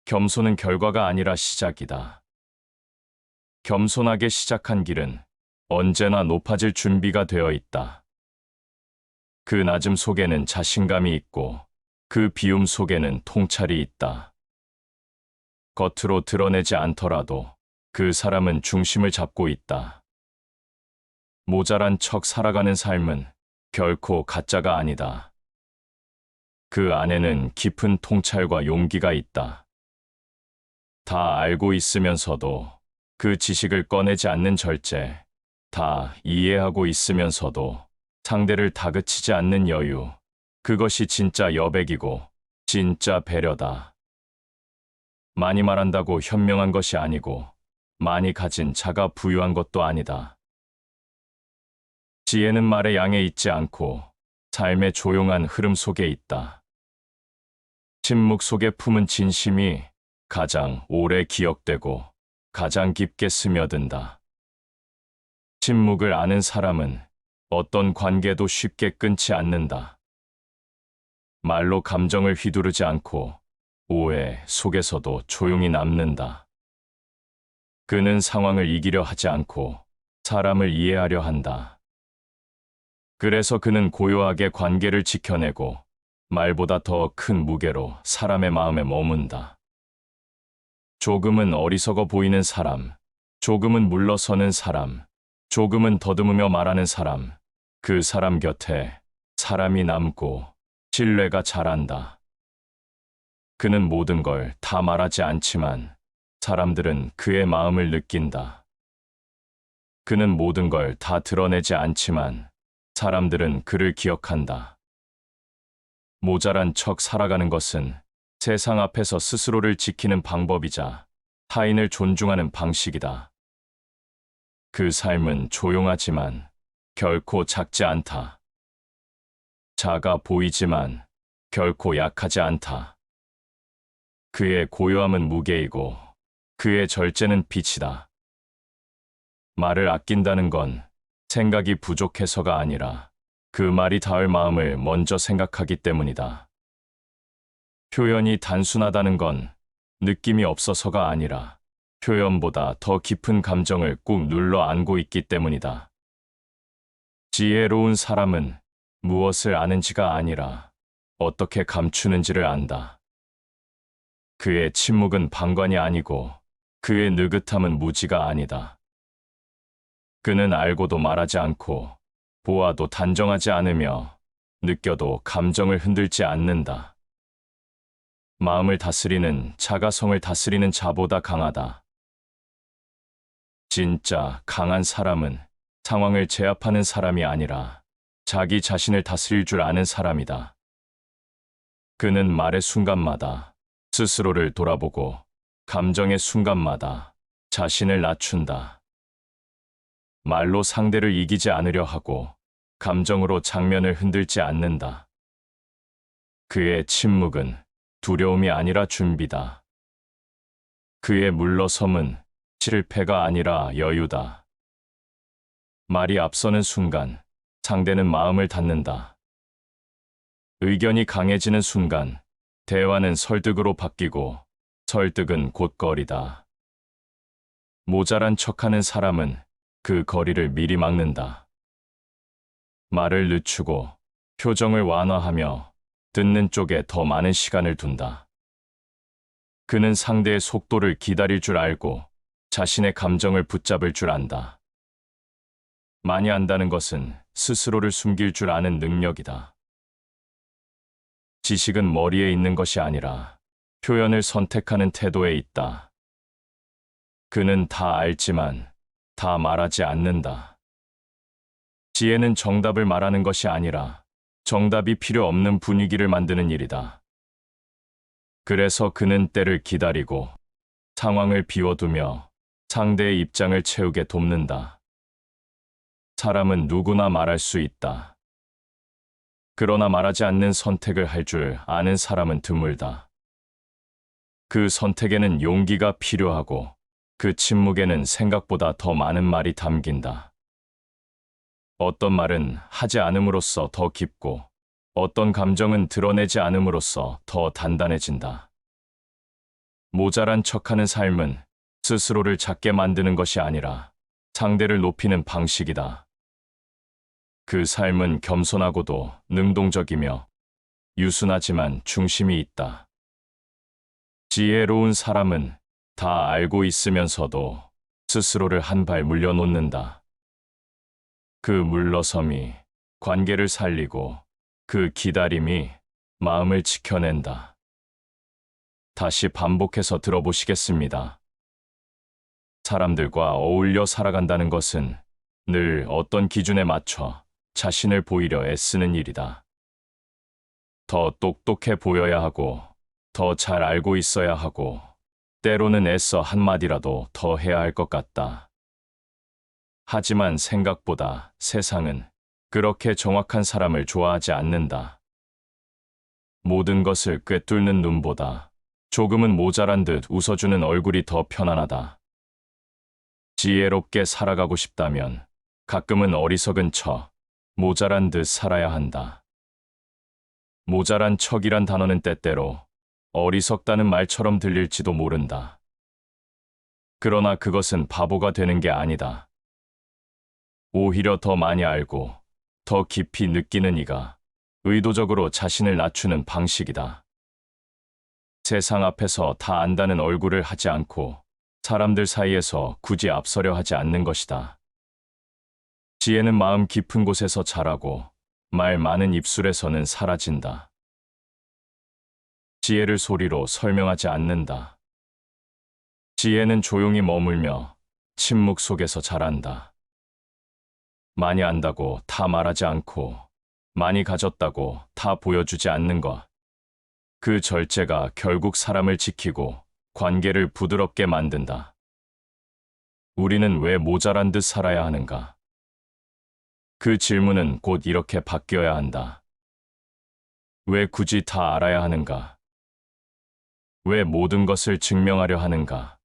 겸손은 결과가 아니라 시작이다. 겸손하게 시작한 길은 언제나 높아질 준비가 되어 있다. 그 낮음 속에는 자신감이 있고 그 비움 속에는 통찰이 있다. 겉으로 드러내지 않더라도 그 사람은 중심을 잡고 있다. 모자란 척 살아가는 삶은 결코 가짜가 아니다. 그 안에는 깊은 통찰과 용기가 있다. 다 알고 있으면서도 그 지식을 꺼내지 않는 절제, 다 이해하고 있으면서도 상대를 다그치지 않는 여유, 그것이 진짜 여백이고 진짜 배려다. 많이 말한다고 현명한 것이 아니고 많이 가진 자가 부유한 것도 아니다. 지혜는 말의 양에 있지 않고 삶의 조용한 흐름 속에 있다. 침묵 속에 품은 진심이 가장 오래 기억되고 가장 깊게 스며든다. 침묵을 아는 사람은 어떤 관계도 쉽게 끊지 않는다. 말로 감정을 휘두르지 않고 오해 속에서도 조용히 남는다. 그는 상황을 이기려 하지 않고 사람을 이해하려 한다. 그래서 그는 고요하게 관계를 지켜내고 말보다 더 큰 무게로 사람의 마음에 머문다. 조금은 어리석어 보이는 사람, 조금은 물러서는 사람, 조금은 더듬으며 말하는 사람, 그 사람 곁에 사람이 남고 신뢰가 자란다. 그는 모든 걸 다 말하지 않지만 사람들은 그의 마음을 느낀다. 그는 모든 걸 다 드러내지 않지만 사람들은 그를 기억한다. 모자란 척 살아가는 것은 세상 앞에서 스스로를 지키는 방법이자 타인을 존중하는 방식이다. 그 삶은 조용하지만 결코 작지 않다. 작아 보이지만 결코 약하지 않다. 그의 고요함은 무게이고 그의 절제는 빛이다. 말을 아낀다는 건 생각이 부족해서가 아니라 그 말이 닿을 마음을 먼저 생각하기 때문이다. 표현이 단순하다는 건 느낌이 없어서가 아니라 표현보다 더 깊은 감정을 꾹 눌러 안고 있기 때문이다. 지혜로운 사람은 무엇을 아는지가 아니라 어떻게 감추는지를 안다. 그의 침묵은 방관이 아니고 그의 느긋함은 무지가 아니다. 그는 알고도 말하지 않고 보아도 단정하지 않으며 느껴도 감정을 흔들지 않는다. 마음을 다스리는 자가 성을 다스리는 자보다 강하다. 진짜 강한 사람은 상황을 제압하는 사람이 아니라 자기 자신을 다스릴 줄 아는 사람이다. 그는 말의 순간마다 스스로를 돌아보고 감정의 순간마다 자신을 낮춘다. 말로 상대를 이기지 않으려 하고 감정으로 장면을 흔들지 않는다. 그의 침묵은 두려움이 아니라 준비다. 그의 물러섬은 실패가 아니라 여유다. 말이 앞서는 순간 상대는 마음을 닫는다. 의견이 강해지는 순간 대화는 설득으로 바뀌고 설득은 곧 거리다. 모자란 척하는 사람은 그 거리를 미리 막는다. 말을 늦추고 표정을 완화하며 듣는 쪽에 더 많은 시간을 둔다. 그는 상대의 속도를 기다릴 줄 알고 자신의 감정을 붙잡을 줄 안다. 많이 안다는 것은 스스로를 숨길 줄 아는 능력이다. 지식은 머리에 있는 것이 아니라 표현을 선택하는 태도에 있다. 그는 다 알지만 다 말하지 않는다. 지혜는 정답을 말하는 것이 아니라 정답이 필요 없는 분위기를 만드는 일이다. 그래서 그는 때를 기다리고 상황을 비워두며 상대의 입장을 채우게 돕는다. 사람은 누구나 말할 수 있다. 그러나 말하지 않는 선택을 할 줄 아는 사람은 드물다. 그 선택에는 용기가 필요하고 그 침묵에는 생각보다 더 많은 말이 담긴다. 어떤 말은 하지 않음으로써 더 깊고 어떤 감정은 드러내지 않음으로써 더 단단해진다. 모자란 척하는 삶은 스스로를 작게 만드는 것이 아니라 상대를 높이는 방식이다. 그 삶은 겸손하고도 능동적이며 유순하지만 중심이 있다. 지혜로운 사람은 다 알고 있으면서도 스스로를 한 발 물려놓는다. 그 물러섬이 관계를 살리고 그 기다림이 마음을 지켜낸다. 다시 반복해서 들어보시겠습니다. 사람들과 어울려 살아간다는 것은 늘 어떤 기준에 맞춰 자신을 보이려 애쓰는 일이다. 더 똑똑해 보여야 하고, 더 잘 알고 있어야 하고, 때로는 애써 한마디라도 더 해야 할 것 같다. 하지만 생각보다 세상은 그렇게 정확한 사람을 좋아하지 않는다. 모든 것을 꿰뚫는 눈보다 조금은 모자란 듯 웃어주는 얼굴이 더 편안하다. 지혜롭게 살아가고 싶다면 가끔은 어리석은 척, 모자란 듯 살아야 한다. 모자란 척이란 단어는 때때로 어리석다는 말처럼 들릴지도 모른다. 그러나 그것은 바보가 되는 게 아니다. 오히려 더 많이 알고 더 깊이 느끼는 이가 의도적으로 자신을 낮추는 방식이다. 세상 앞에서 다 안다는 얼굴을 하지 않고 사람들 사이에서 굳이 앞서려 하지 않는 것이다. 지혜는 마음 깊은 곳에서 자라고 말 많은 입술에서는 사라진다. 지혜를 소리로 설명하지 않는다. 지혜는 조용히 머물며 침묵 속에서 자란다. 많이 안다고 다 말하지 않고 많이 가졌다고 다 보여주지 않는 것. 그 절제가 결국 사람을 지키고 관계를 부드럽게 만든다. 우리는 왜 모자란 듯 살아야 하는가? 그 질문은 곧 이렇게 바뀌어야 한다. 왜 굳이 다 알아야 하는가? 왜 모든 것을 증명하려 하는가?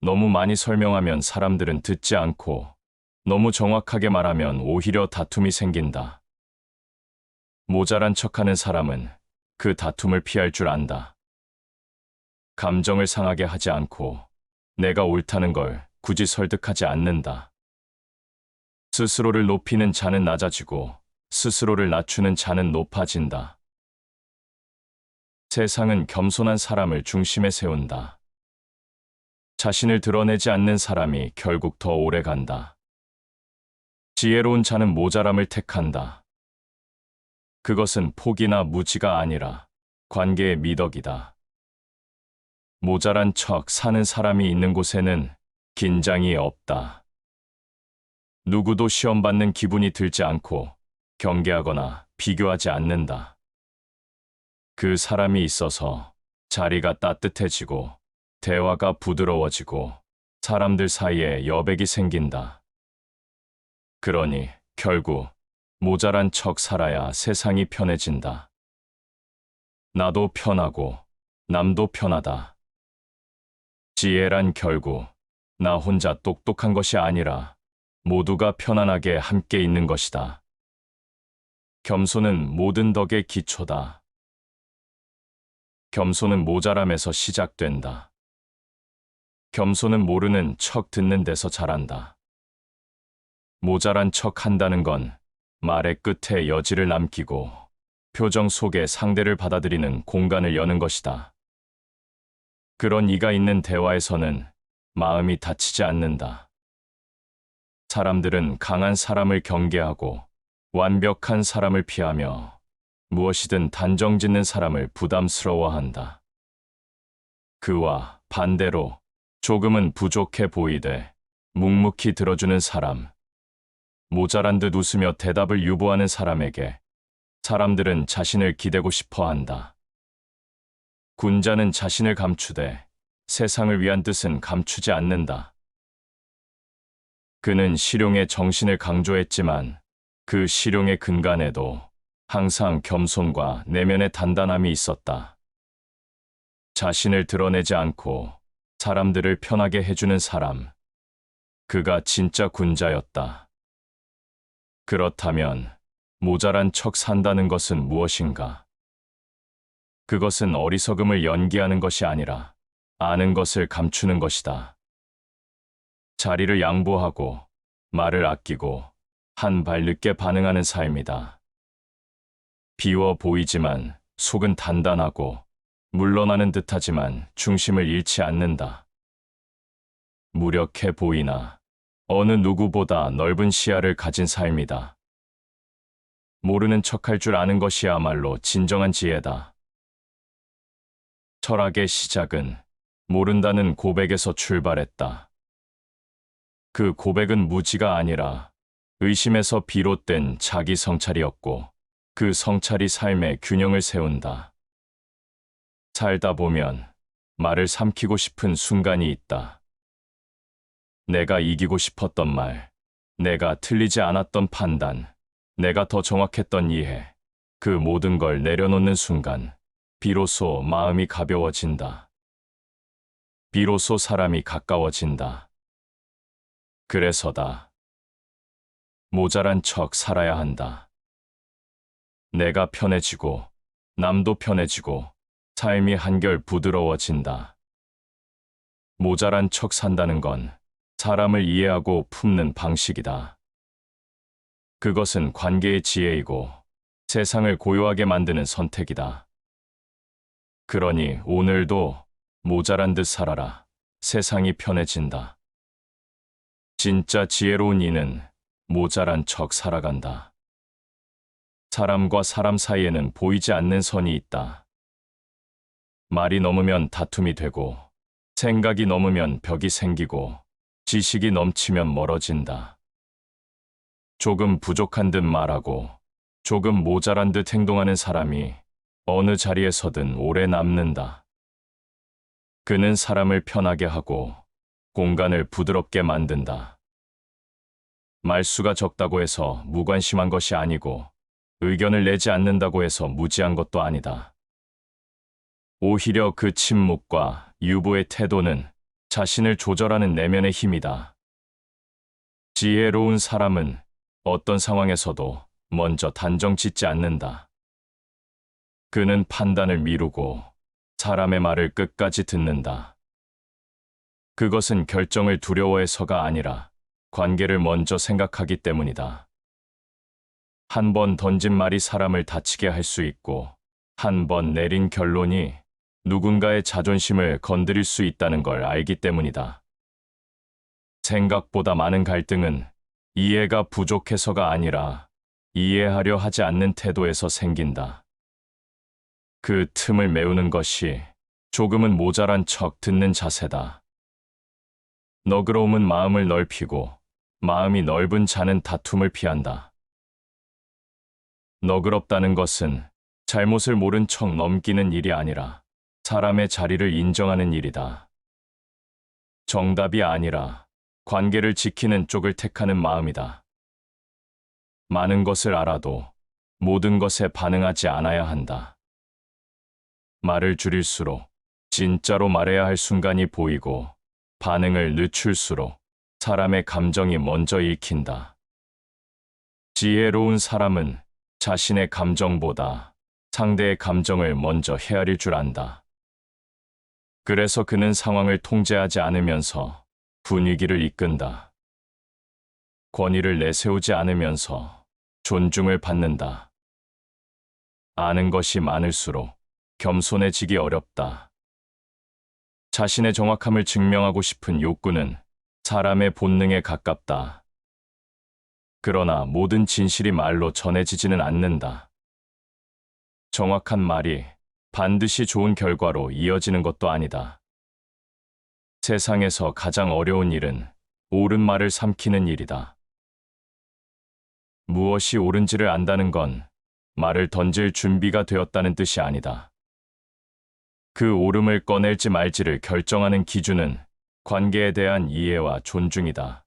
너무 많이 설명하면 사람들은 듣지 않고 너무 정확하게 말하면 오히려 다툼이 생긴다. 모자란 척하는 사람은 그 다툼을 피할 줄 안다. 감정을 상하게 하지 않고 내가 옳다는 걸 굳이 설득하지 않는다. 스스로를 높이는 자는 낮아지고 스스로를 낮추는 자는 높아진다. 세상은 겸손한 사람을 중심에 세운다. 자신을 드러내지 않는 사람이 결국 더 오래 간다. 지혜로운 자는 모자람을 택한다. 그것은 포기나 무지가 아니라 관계의 미덕이다. 모자란 척 사는 사람이 있는 곳에는 긴장이 없다. 누구도 시험받는 기분이 들지 않고 경계하거나 비교하지 않는다. 그 사람이 있어서 자리가 따뜻해지고 대화가 부드러워지고 사람들 사이에 여백이 생긴다. 그러니 결국 모자란 척 살아야 세상이 편해진다. 나도 편하고 남도 편하다. 지혜란 결국 나 혼자 똑똑한 것이 아니라 모두가 편안하게 함께 있는 것이다. 겸손은 모든 덕의 기초다. 겸손은 모자람에서 시작된다. 겸손은 모르는 척 듣는 데서 자란다. 모자란 척 한다는 건 말의 끝에 여지를 남기고 표정 속에 상대를 받아들이는 공간을 여는 것이다. 그런 이가 있는 대화에서는 마음이 다치지 않는다. 사람들은 강한 사람을 경계하고 완벽한 사람을 피하며 무엇이든 단정 짓는 사람을 부담스러워한다. 그와 반대로 조금은 부족해 보이되 묵묵히 들어주는 사람, 모자란 듯 웃으며 대답을 유보하는 사람에게 사람들은 자신을 기대고 싶어 한다. 군자는 자신을 감추되 세상을 위한 뜻은 감추지 않는다. 그는 실용의 정신을 강조했지만 그 실용의 근간에도 항상 겸손과 내면의 단단함이 있었다. 자신을 드러내지 않고 사람들을 편하게 해주는 사람, 그가 진짜 군자였다. 그렇다면 모자란 척 산다는 것은 무엇인가? 그것은 어리석음을 연기하는 것이 아니라 아는 것을 감추는 것이다. 자리를 양보하고 말을 아끼고 한 발 늦게 반응하는 삶이다. 비워 보이지만 속은 단단하고 물러나는 듯하지만 중심을 잃지 않는다. 무력해 보이나 어느 누구보다 넓은 시야를 가진 삶이다. 모르는 척할 줄 아는 것이야말로 진정한 지혜다. 철학의 시작은 모른다는 고백에서 출발했다. 그 고백은 무지가 아니라 의심에서 비롯된 자기 성찰이었고 그 성찰이 삶의 균형을 세운다. 살다 보면 말을 삼키고 싶은 순간이 있다. 내가 이기고 싶었던 말, 내가 틀리지 않았던 판단, 내가 더 정확했던 이해, 그 모든 걸 내려놓는 순간 비로소 마음이 가벼워진다. 비로소 사람이 가까워진다. 그래서다. 모자란 척 살아야 한다. 내가 편해지고 남도 편해지고 삶이 한결 부드러워진다. 모자란 척 산다는 건 사람을 이해하고 품는 방식이다. 그것은 관계의 지혜이고 세상을 고요하게 만드는 선택이다. 그러니 오늘도 모자란 듯 살아라. 세상이 편해진다. 진짜 지혜로운 이는 모자란 척 살아간다. 사람과 사람 사이에는 보이지 않는 선이 있다. 말이 넘으면 다툼이 되고, 생각이 넘으면 벽이 생기고, 지식이 넘치면 멀어진다. 조금 부족한 듯 말하고, 조금 모자란 듯 행동하는 사람이 어느 자리에서든 오래 남는다. 그는 사람을 편하게 하고, 공간을 부드럽게 만든다. 말수가 적다고 해서 무관심한 것이 아니고, 의견을 내지 않는다고 해서 무지한 것도 아니다. 오히려 그 침묵과 유보의 태도는 자신을 조절하는 내면의 힘이다. 지혜로운 사람은 어떤 상황에서도 먼저 단정 짓지 않는다. 그는 판단을 미루고 사람의 말을 끝까지 듣는다. 그것은 결정을 두려워해서가 아니라 관계를 먼저 생각하기 때문이다. 한 번 던진 말이 사람을 다치게 할 수 있고, 한 번 내린 결론이 누군가의 자존심을 건드릴 수 있다는 걸 알기 때문이다. 생각보다 많은 갈등은 이해가 부족해서가 아니라 이해하려 하지 않는 태도에서 생긴다. 그 틈을 메우는 것이 조금은 모자란 척 듣는 자세다. 너그러움은 마음을 넓히고 마음이 넓은 자는 다툼을 피한다. 너그럽다는 것은 잘못을 모른 척 넘기는 일이 아니라 사람의 자리를 인정하는 일이다. 정답이 아니라 관계를 지키는 쪽을 택하는 마음이다. 많은 것을 알아도 모든 것에 반응하지 않아야 한다. 말을 줄일수록 진짜로 말해야 할 순간이 보이고 반응을 늦출수록 사람의 감정이 먼저 읽힌다. 지혜로운 사람은 자신의 감정보다 상대의 감정을 먼저 헤아릴 줄 안다. 그래서 그는 상황을 통제하지 않으면서 분위기를 이끈다. 권위를 내세우지 않으면서 존중을 받는다. 아는 것이 많을수록 겸손해지기 어렵다. 자신의 정확함을 증명하고 싶은 욕구는 사람의 본능에 가깝다. 그러나 모든 진실이 말로 전해지지는 않는다. 정확한 말이 반드시 좋은 결과로 이어지는 것도 아니다. 세상에서 가장 어려운 일은 옳은 말을 삼키는 일이다. 무엇이 옳은지를 안다는 건 말을 던질 준비가 되었다는 뜻이 아니다. 그 옳음을 꺼낼지 말지를 결정하는 기준은 관계에 대한 이해와 존중이다.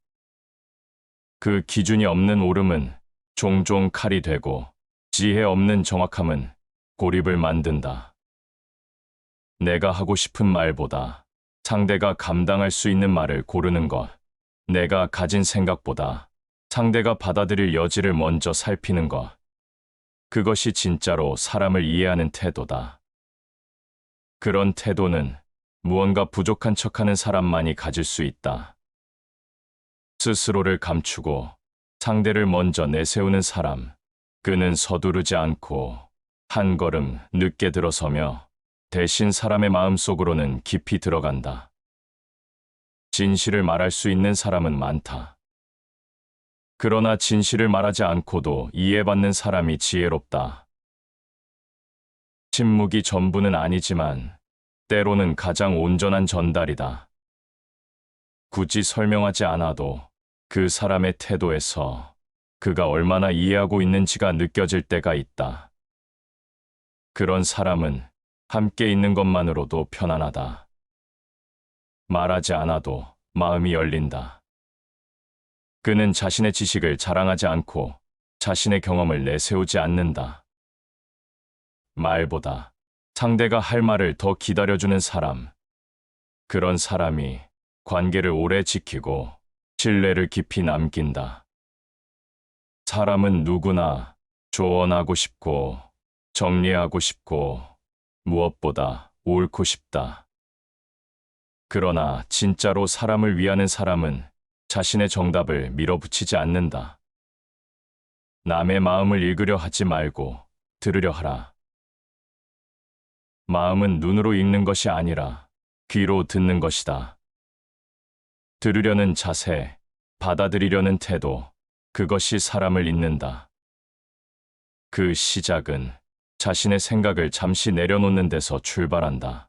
그 기준이 없는 옳음은 종종 칼이 되고 지혜 없는 정확함은 고립을 만든다. 내가 하고 싶은 말보다 상대가 감당할 수 있는 말을 고르는 것, 내가 가진 생각보다 상대가 받아들일 여지를 먼저 살피는 것, 그것이 진짜로 사람을 이해하는 태도다. 그런 태도는 무언가 부족한 척하는 사람만이 가질 수 있다. 스스로를 감추고 상대를 먼저 내세우는 사람, 그는 서두르지 않고 한 걸음 늦게 들어서며 대신 사람의 마음속으로는 깊이 들어간다. 진실을 말할 수 있는 사람은 많다. 그러나 진실을 말하지 않고도 이해받는 사람이 지혜롭다. 침묵이 전부는 아니지만 때로는 가장 온전한 전달이다. 굳이 설명하지 않아도 그 사람의 태도에서 그가 얼마나 이해하고 있는지가 느껴질 때가 있다. 그런 사람은 함께 있는 것만으로도 편안하다. 말하지 않아도 마음이 열린다. 그는 자신의 지식을 자랑하지 않고 자신의 경험을 내세우지 않는다. 말보다 상대가 할 말을 더 기다려주는 사람. 그런 사람이 관계를 오래 지키고 신뢰를 깊이 남긴다. 사람은 누구나 조언하고 싶고 정리하고 싶고 무엇보다 옳고 싶다. 그러나 진짜로 사람을 위하는 사람은 자신의 정답을 밀어붙이지 않는다. 남의 마음을 읽으려 하지 말고 들으려 하라. 마음은 눈으로 읽는 것이 아니라 귀로 듣는 것이다. 들으려는 자세, 받아들이려는 태도, 그것이 사람을 잇는다. 그 시작은 자신의 생각을 잠시 내려놓는 데서 출발한다.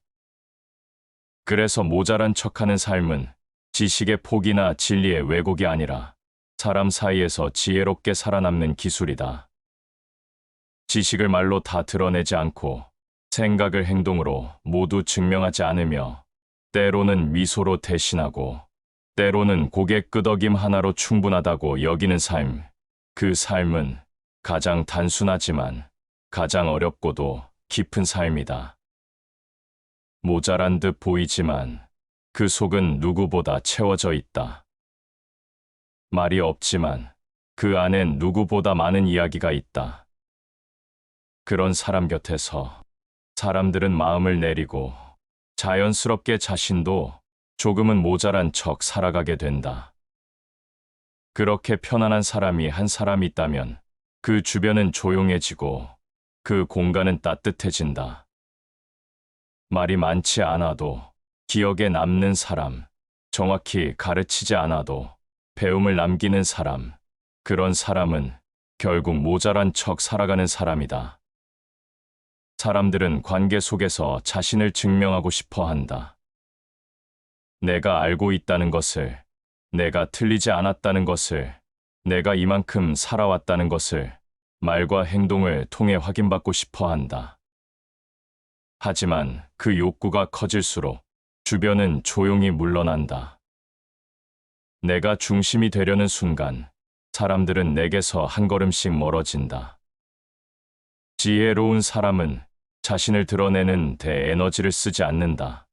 그래서 모자란 척하는 삶은 지식의 폭이나 진리의 왜곡이 아니라 사람 사이에서 지혜롭게 살아남는 기술이다. 지식을 말로 다 드러내지 않고 생각을 행동으로 모두 증명하지 않으며 때로는 미소로 대신하고 때로는 고개 끄덕임 하나로 충분하다고 여기는 삶. 그 삶은 가장 단순하지만 가장 어렵고도 깊은 삶이다. 모자란 듯 보이지만 그 속은 누구보다 채워져 있다. 말이 없지만 그 안엔 누구보다 많은 이야기가 있다. 그런 사람 곁에서 사람들은 마음을 내리고 자연스럽게 자신도 조금은 모자란 척 살아가게 된다. 그렇게 편안한 사람이 한 사람 있다면 그 주변은 조용해지고 그 공간은 따뜻해진다. 말이 많지 않아도 기억에 남는 사람, 정확히 가르치지 않아도 배움을 남기는 사람, 그런 사람은 결국 모자란 척 살아가는 사람이다. 사람들은 관계 속에서 자신을 증명하고 싶어 한다. 내가 알고 있다는 것을, 내가 틀리지 않았다는 것을, 내가 이만큼 살아왔다는 것을 말과 행동을 통해 확인받고 싶어 한다. 하지만 그 욕구가 커질수록 주변은 조용히 물러난다. 내가 중심이 되려는 순간 사람들은 내게서 한 걸음씩 멀어진다. 지혜로운 사람은 자신을 드러내는 데 에너지를 쓰지 않는다.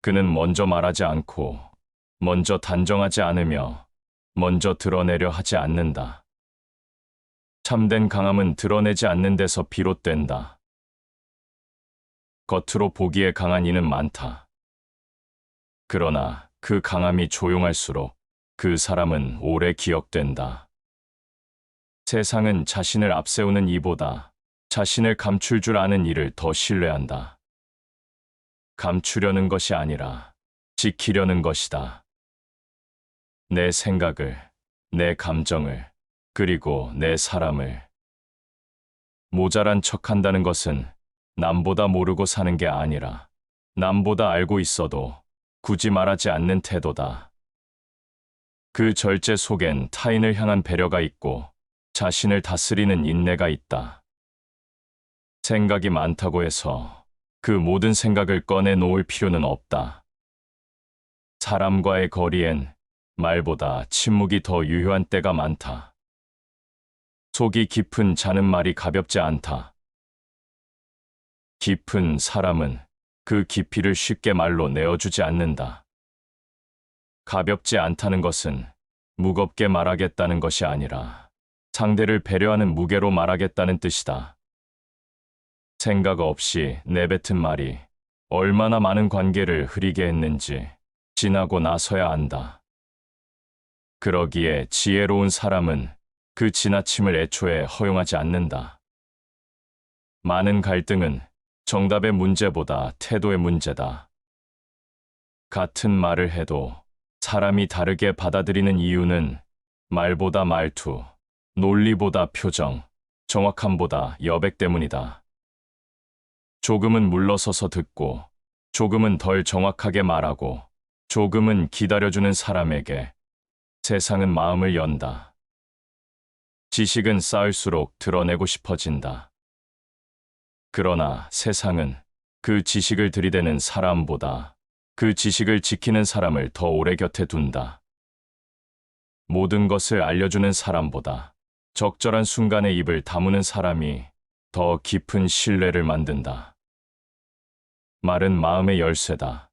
그는 먼저 말하지 않고, 먼저 단정하지 않으며, 먼저 드러내려 하지 않는다. 참된 강함은 드러내지 않는 데서 비롯된다. 겉으로 보기에 강한 이는 많다. 그러나 그 강함이 조용할수록 그 사람은 오래 기억된다. 세상은 자신을 앞세우는 이보다 자신을 감출 줄 아는 이를 더 신뢰한다. 감추려는 것이 아니라 지키려는 것이다. 내 생각을, 내 감정을, 그리고 내 사람을. 모자란 척한다는 것은 남보다 모르고 사는 게 아니라 남보다 알고 있어도 굳이 말하지 않는 태도다. 그 절제 속엔 타인을 향한 배려가 있고 자신을 다스리는 인내가 있다. 생각이 많다고 해서 그 모든 생각을 꺼내 놓을 필요는 없다. 사람과의 거리엔 말보다 침묵이 더 유효한 때가 많다. 속이 깊은 자는 말이 가볍지 않다. 깊은 사람은 그 깊이를 쉽게 말로 내어주지 않는다. 가볍지 않다는 것은 무겁게 말하겠다는 것이 아니라 상대를 배려하는 무게로 말하겠다는 뜻이다. 생각 없이 내뱉은 말이 얼마나 많은 관계를 흐리게 했는지 지나고 나서야 안다. 그러기에 지혜로운 사람은 그 지나침을 애초에 허용하지 않는다. 많은 갈등은 정답의 문제보다 태도의 문제다. 같은 말을 해도 사람이 다르게 받아들이는 이유는 말보다 말투, 논리보다 표정, 정확함보다 여백 때문이다. 조금은 물러서서 듣고, 조금은 덜 정확하게 말하고, 조금은 기다려주는 사람에게 세상은 마음을 연다. 지식은 쌓을수록 드러내고 싶어진다. 그러나 세상은 그 지식을 들이대는 사람보다 그 지식을 지키는 사람을 더 오래 곁에 둔다. 모든 것을 알려주는 사람보다 적절한 순간에 입을 다무는 사람이 더 깊은 신뢰를 만든다. 말은 마음의 열쇠다.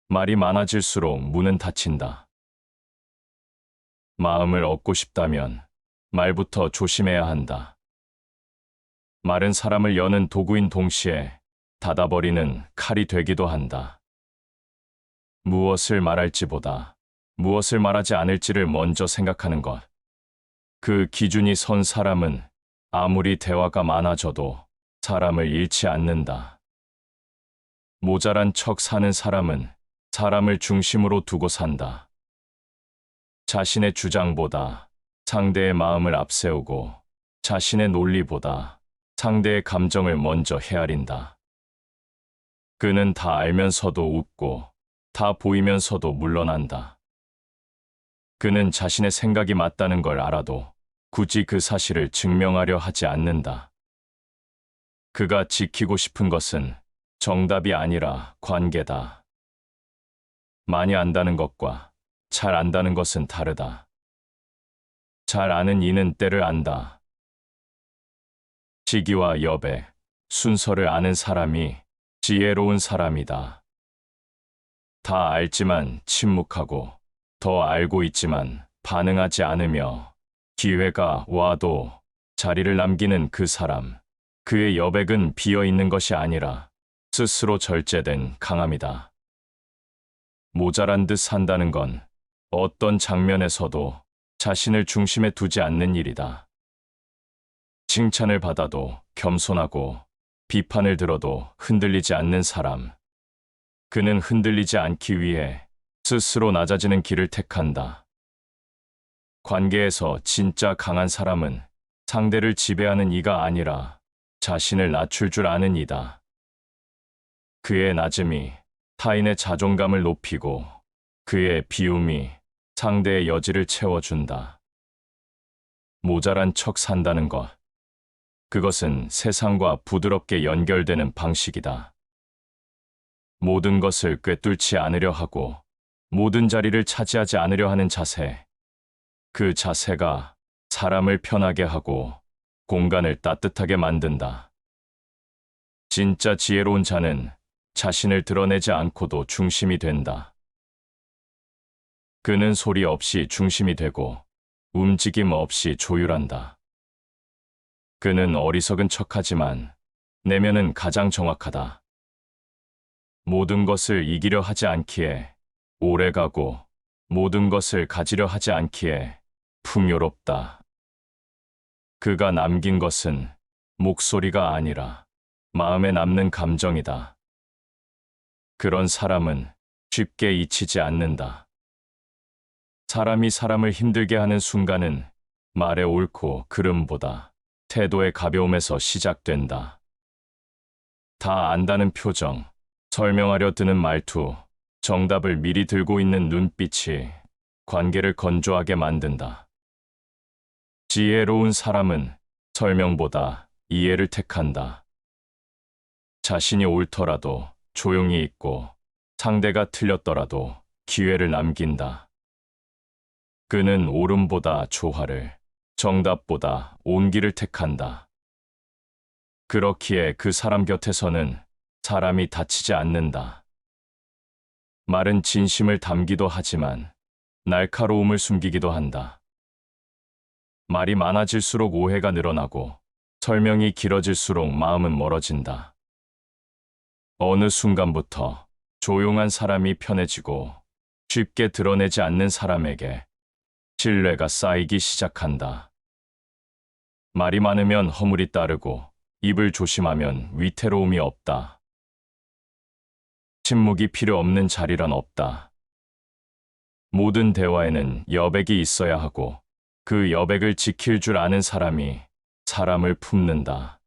말이 많아질수록 문은 닫힌다. 마음을 얻고 싶다면 말부터 조심해야 한다. 말은 사람을 여는 도구인 동시에 닫아버리는 칼이 되기도 한다. 무엇을 말할지보다 무엇을 말하지 않을지를 먼저 생각하는 것. 그 기준이 선 사람은 아무리 대화가 많아져도 사람을 잃지 않는다. 모자란 척 사는 사람은 사람을 중심으로 두고 산다. 자신의 주장보다 상대의 마음을 앞세우고 자신의 논리보다 상대의 감정을 먼저 헤아린다. 그는 다 알면서도 웃고 다 보이면서도 물러난다. 그는 자신의 생각이 맞다는 걸 알아도 굳이 그 사실을 증명하려 하지 않는다. 그가 지키고 싶은 것은 정답이 아니라 관계다. 많이 안다는 것과 잘 안다는 것은 다르다. 잘 아는 이는 때를 안다. 시기와 여백, 순서를 아는 사람이 지혜로운 사람이다. 다 알지만 침묵하고 더 알고 있지만 반응하지 않으며 기회가 와도 자리를 남기는 그 사람. 그의 여백은 비어 있는 것이 아니라 스스로 절제된 강함이다. 모자란 듯 산다는 건 어떤 장면에서도 자신을 중심에 두지 않는 일이다. 칭찬을 받아도 겸손하고 비판을 들어도 흔들리지 않는 사람. 그는 흔들리지 않기 위해 스스로 낮아지는 길을 택한다. 관계에서 진짜 강한 사람은 상대를 지배하는 이가 아니라 자신을 낮출 줄 아는 이다. 그의 낮음이 타인의 자존감을 높이고 그의 비움이 상대의 여지를 채워준다. 모자란 척 산다는 것. 그것은 세상과 부드럽게 연결되는 방식이다. 모든 것을 꿰뚫지 않으려 하고 모든 자리를 차지하지 않으려 하는 자세. 그 자세가 사람을 편하게 하고 공간을 따뜻하게 만든다. 진짜 지혜로운 자는 자신을 드러내지 않고도 중심이 된다. 그는 소리 없이 중심이 되고 움직임 없이 조율한다. 그는 어리석은 척하지만 내면은 가장 정확하다. 모든 것을 이기려 하지 않기에 오래가고 모든 것을 가지려 하지 않기에 풍요롭다. 그가 남긴 것은 목소리가 아니라 마음에 남는 감정이다. 그런 사람은 쉽게 잊히지 않는다. 사람이 사람을 힘들게 하는 순간은 말의 옳고 그름보다 태도의 가벼움에서 시작된다. 다 안다는 표정, 설명하려 드는 말투, 정답을 미리 들고 있는 눈빛이 관계를 건조하게 만든다. 지혜로운 사람은 설명보다 이해를 택한다. 자신이 옳더라도 조용히 있고 상대가 틀렸더라도 기회를 남긴다. 그는 옳음보다 조화를, 정답보다 온기를 택한다. 그렇기에 그 사람 곁에서는 사람이 다치지 않는다. 말은 진심을 담기도 하지만 날카로움을 숨기기도 한다. 말이 많아질수록 오해가 늘어나고 설명이 길어질수록 마음은 멀어진다. 어느 순간부터 조용한 사람이 편해지고 쉽게 드러내지 않는 사람에게 신뢰가 쌓이기 시작한다. 말이 많으면 허물이 따르고 입을 조심하면 위태로움이 없다. 침묵이 필요 없는 자리란 없다. 모든 대화에는 여백이 있어야 하고 그 여백을 지킬 줄 아는 사람이 사람을 품는다.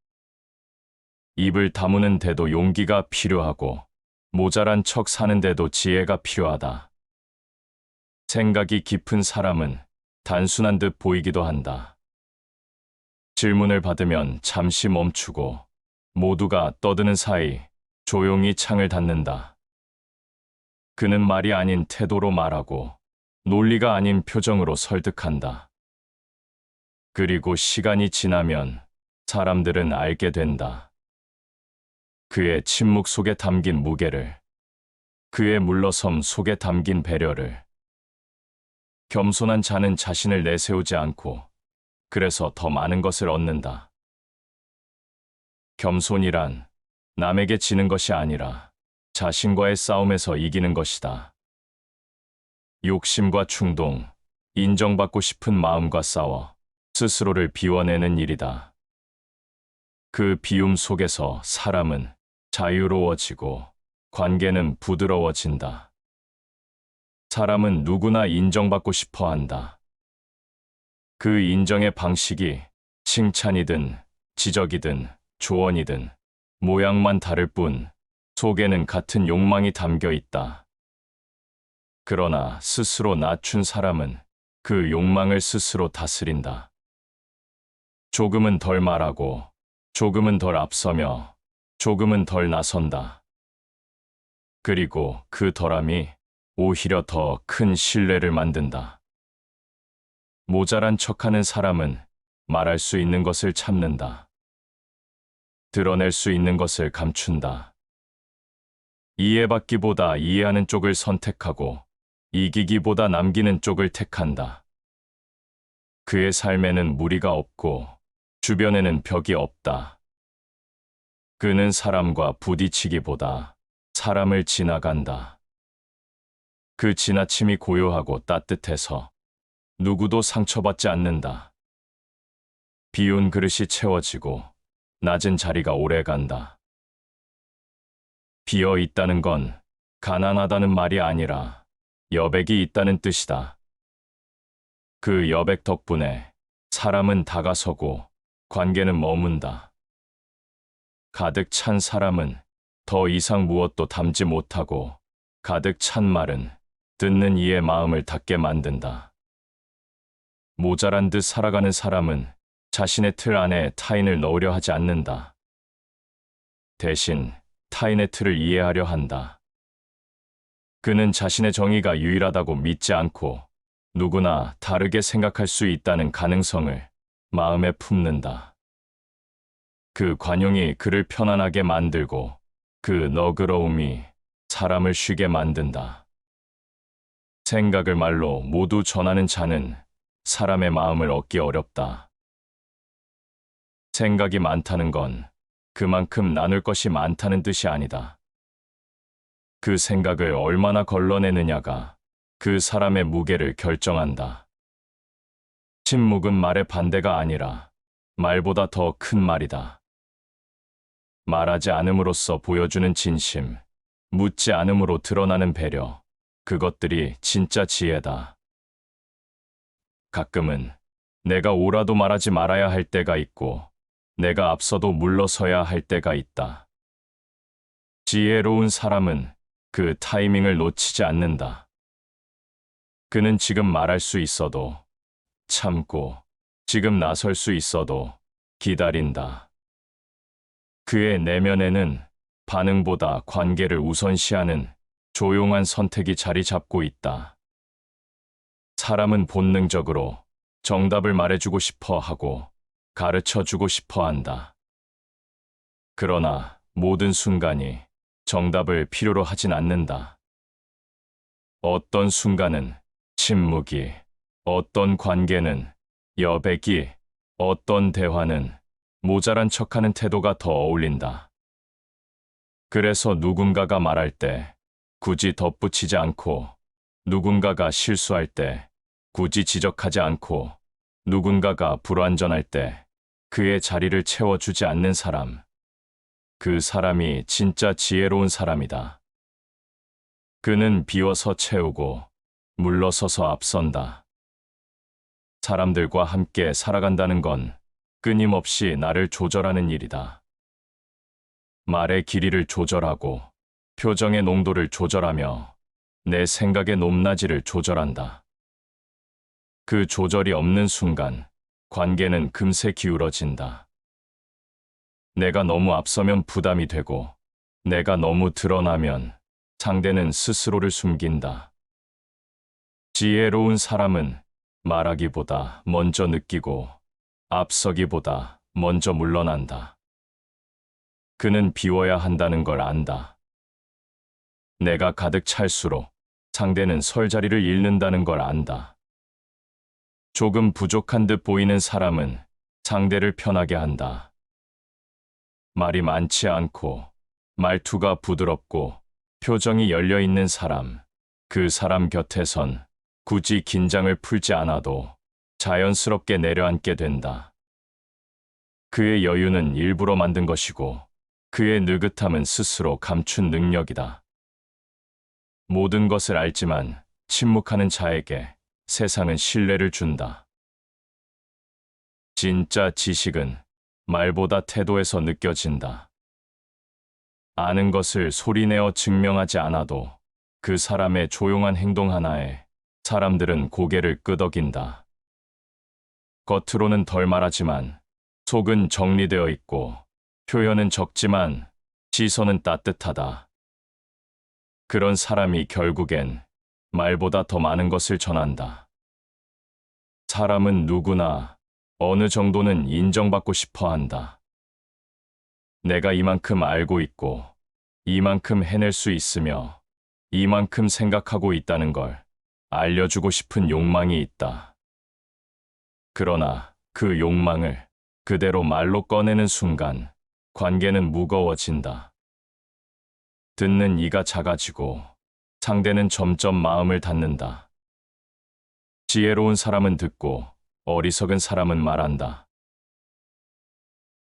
입을 다무는 데도 용기가 필요하고 모자란 척 사는데도 지혜가 필요하다. 생각이 깊은 사람은 단순한 듯 보이기도 한다. 질문을 받으면 잠시 멈추고 모두가 떠드는 사이 조용히 창을 닫는다. 그는 말이 아닌 태도로 말하고 논리가 아닌 표정으로 설득한다. 그리고 시간이 지나면 사람들은 알게 된다. 그의 침묵 속에 담긴 무게를, 그의 물러섬 속에 담긴 배려를. 겸손한 자는 자신을 내세우지 않고 그래서 더 많은 것을 얻는다. 겸손이란 남에게 지는 것이 아니라 자신과의 싸움에서 이기는 것이다. 욕심과 충동, 인정받고 싶은 마음과 싸워 스스로를 비워내는 일이다. 그 비움 속에서 사람은 자유로워지고 관계는 부드러워진다. 사람은 누구나 인정받고 싶어 한다. 그 인정의 방식이 칭찬이든 지적이든 조언이든 모양만 다를 뿐 속에는 같은 욕망이 담겨 있다. 그러나 스스로 낮춘 사람은 그 욕망을 스스로 다스린다. 조금은 덜 말하고 조금은 덜 앞서며 조금은 덜 나선다. 그리고 그 덜함이 오히려 더 큰 신뢰를 만든다. 모자란 척하는 사람은 말할 수 있는 것을 참는다. 드러낼 수 있는 것을 감춘다. 이해받기보다 이해하는 쪽을 선택하고 이기기보다 남기는 쪽을 택한다. 그의 삶에는 무리가 없고 주변에는 벽이 없다. 그는 사람과 부딪히기보다 사람을 지나간다. 그 지나침이 고요하고 따뜻해서 누구도 상처받지 않는다. 비운 그릇이 채워지고 낮은 자리가 오래간다. 비어 있다는 건 가난하다는 말이 아니라 여백이 있다는 뜻이다. 그 여백 덕분에 사람은 다가서고 관계는 머문다. 가득 찬 사람은 더 이상 무엇도 담지 못하고 가득 찬 말은 듣는 이의 마음을 닫게 만든다. 모자란 듯 살아가는 사람은 자신의 틀 안에 타인을 넣으려 하지 않는다. 대신 타인의 틀을 이해하려 한다. 그는 자신의 정의가 유일하다고 믿지 않고 누구나 다르게 생각할 수 있다는 가능성을 마음에 품는다. 그 관용이 그를 편안하게 만들고 그 너그러움이 사람을 쉬게 만든다. 생각을 말로 모두 전하는 자는 사람의 마음을 얻기 어렵다. 생각이 많다는 건 그만큼 나눌 것이 많다는 뜻이 아니다. 그 생각을 얼마나 걸러내느냐가 그 사람의 무게를 결정한다. 침묵은 말의 반대가 아니라 말보다 더 큰 말이다. 말하지 않음으로써 보여주는 진심, 묻지 않음으로 드러나는 배려, 그것들이 진짜 지혜다. 가끔은 내가 오라도 말하지 말아야 할 때가 있고 내가 앞서도 물러서야 할 때가 있다. 지혜로운 사람은 그 타이밍을 놓치지 않는다. 그는 지금 말할 수 있어도 참고 지금 나설 수 있어도 기다린다. 그의 내면에는 반응보다 관계를 우선시하는 조용한 선택이 자리 잡고 있다. 사람은 본능적으로 정답을 말해주고 싶어 하고 가르쳐주고 싶어 한다. 그러나 모든 순간이 정답을 필요로 하진 않는다. 어떤 순간은 침묵이, 어떤 관계는 여백이, 어떤 대화는 모자란 척하는 태도가 더 어울린다. 그래서 누군가가 말할 때 굳이 덧붙이지 않고, 누군가가 실수할 때 굳이 지적하지 않고, 누군가가 불완전할 때 그의 자리를 채워주지 않는 사람. 그 사람이 진짜 지혜로운 사람이다. 그는 비워서 채우고 물러서서 앞선다. 사람들과 함께 살아간다는 건 끊임없이 나를 조절하는 일이다. 말의 길이를 조절하고 표정의 농도를 조절하며 내 생각의 높낮이를 조절한다. 그 조절이 없는 순간 관계는 금세 기울어진다. 내가 너무 앞서면 부담이 되고 내가 너무 드러나면 상대는 스스로를 숨긴다. 지혜로운 사람은 말하기보다 먼저 느끼고 앞서기보다 먼저 물러난다. 그는 비워야 한다는 걸 안다. 내가 가득 찰수록 상대는 설 자리를 잃는다는 걸 안다. 조금 부족한 듯 보이는 사람은 상대를 편하게 한다. 말이 많지 않고 말투가 부드럽고 표정이 열려 있는 사람, 그 사람 곁에선 굳이 긴장을 풀지 않아도 자연스럽게 내려앉게 된다. 그의 여유는 일부러 만든 것이고 그의 느긋함은 스스로 감춘 능력이다. 모든 것을 알지만 침묵하는 자에게 세상은 신뢰를 준다. 진짜 지식은 말보다 태도에서 느껴진다. 아는 것을 소리내어 증명하지 않아도 그 사람의 조용한 행동 하나에 사람들은 고개를 끄덕인다. 겉으로는 덜 말하지만 속은 정리되어 있고 표현은 적지만 시선은 따뜻하다. 그런 사람이 결국엔 말보다 더 많은 것을 전한다. 사람은 누구나 어느 정도는 인정받고 싶어 한다. 내가 이만큼 알고 있고, 이만큼 해낼 수 있으며, 이만큼 생각하고 있다는 걸 알려주고 싶은 욕망이 있다. 그러나 그 욕망을 그대로 말로 꺼내는 순간 관계는 무거워진다. 듣는 이가 작아지고 상대는 점점 마음을 닫는다. 지혜로운 사람은 듣고 어리석은 사람은 말한다.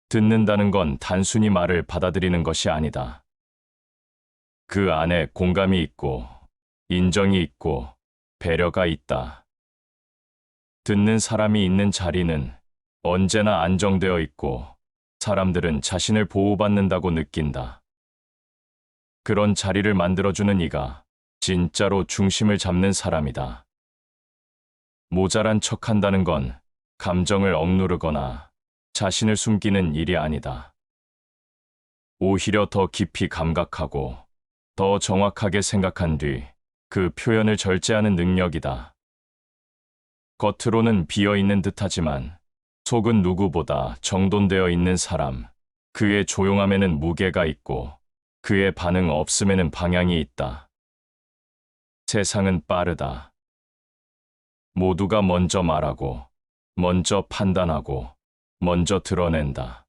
듣는다는 건 단순히 말을 받아들이는 것이 아니다. 그 안에 공감이 있고, 인정이 있고, 배려가 있다. 듣는 사람이 있는 자리는 언제나 안정되어 있고, 사람들은 자신을 보호받는다고 느낀다. 그런 자리를 만들어주는 이가 진짜로 중심을 잡는 사람이다. 모자란 척한다는 건 감정을 억누르거나 자신을 숨기는 일이 아니다. 오히려 더 깊이 감각하고 더 정확하게 생각한 뒤 그 표현을 절제하는 능력이다. 겉으로는 비어있는 듯하지만 속은 누구보다 정돈되어 있는 사람, 그의 조용함에는 무게가 있고 그의 반응 없음에는 방향이 있다. 세상은 빠르다. 모두가 먼저 말하고, 먼저 판단하고, 먼저 드러낸다.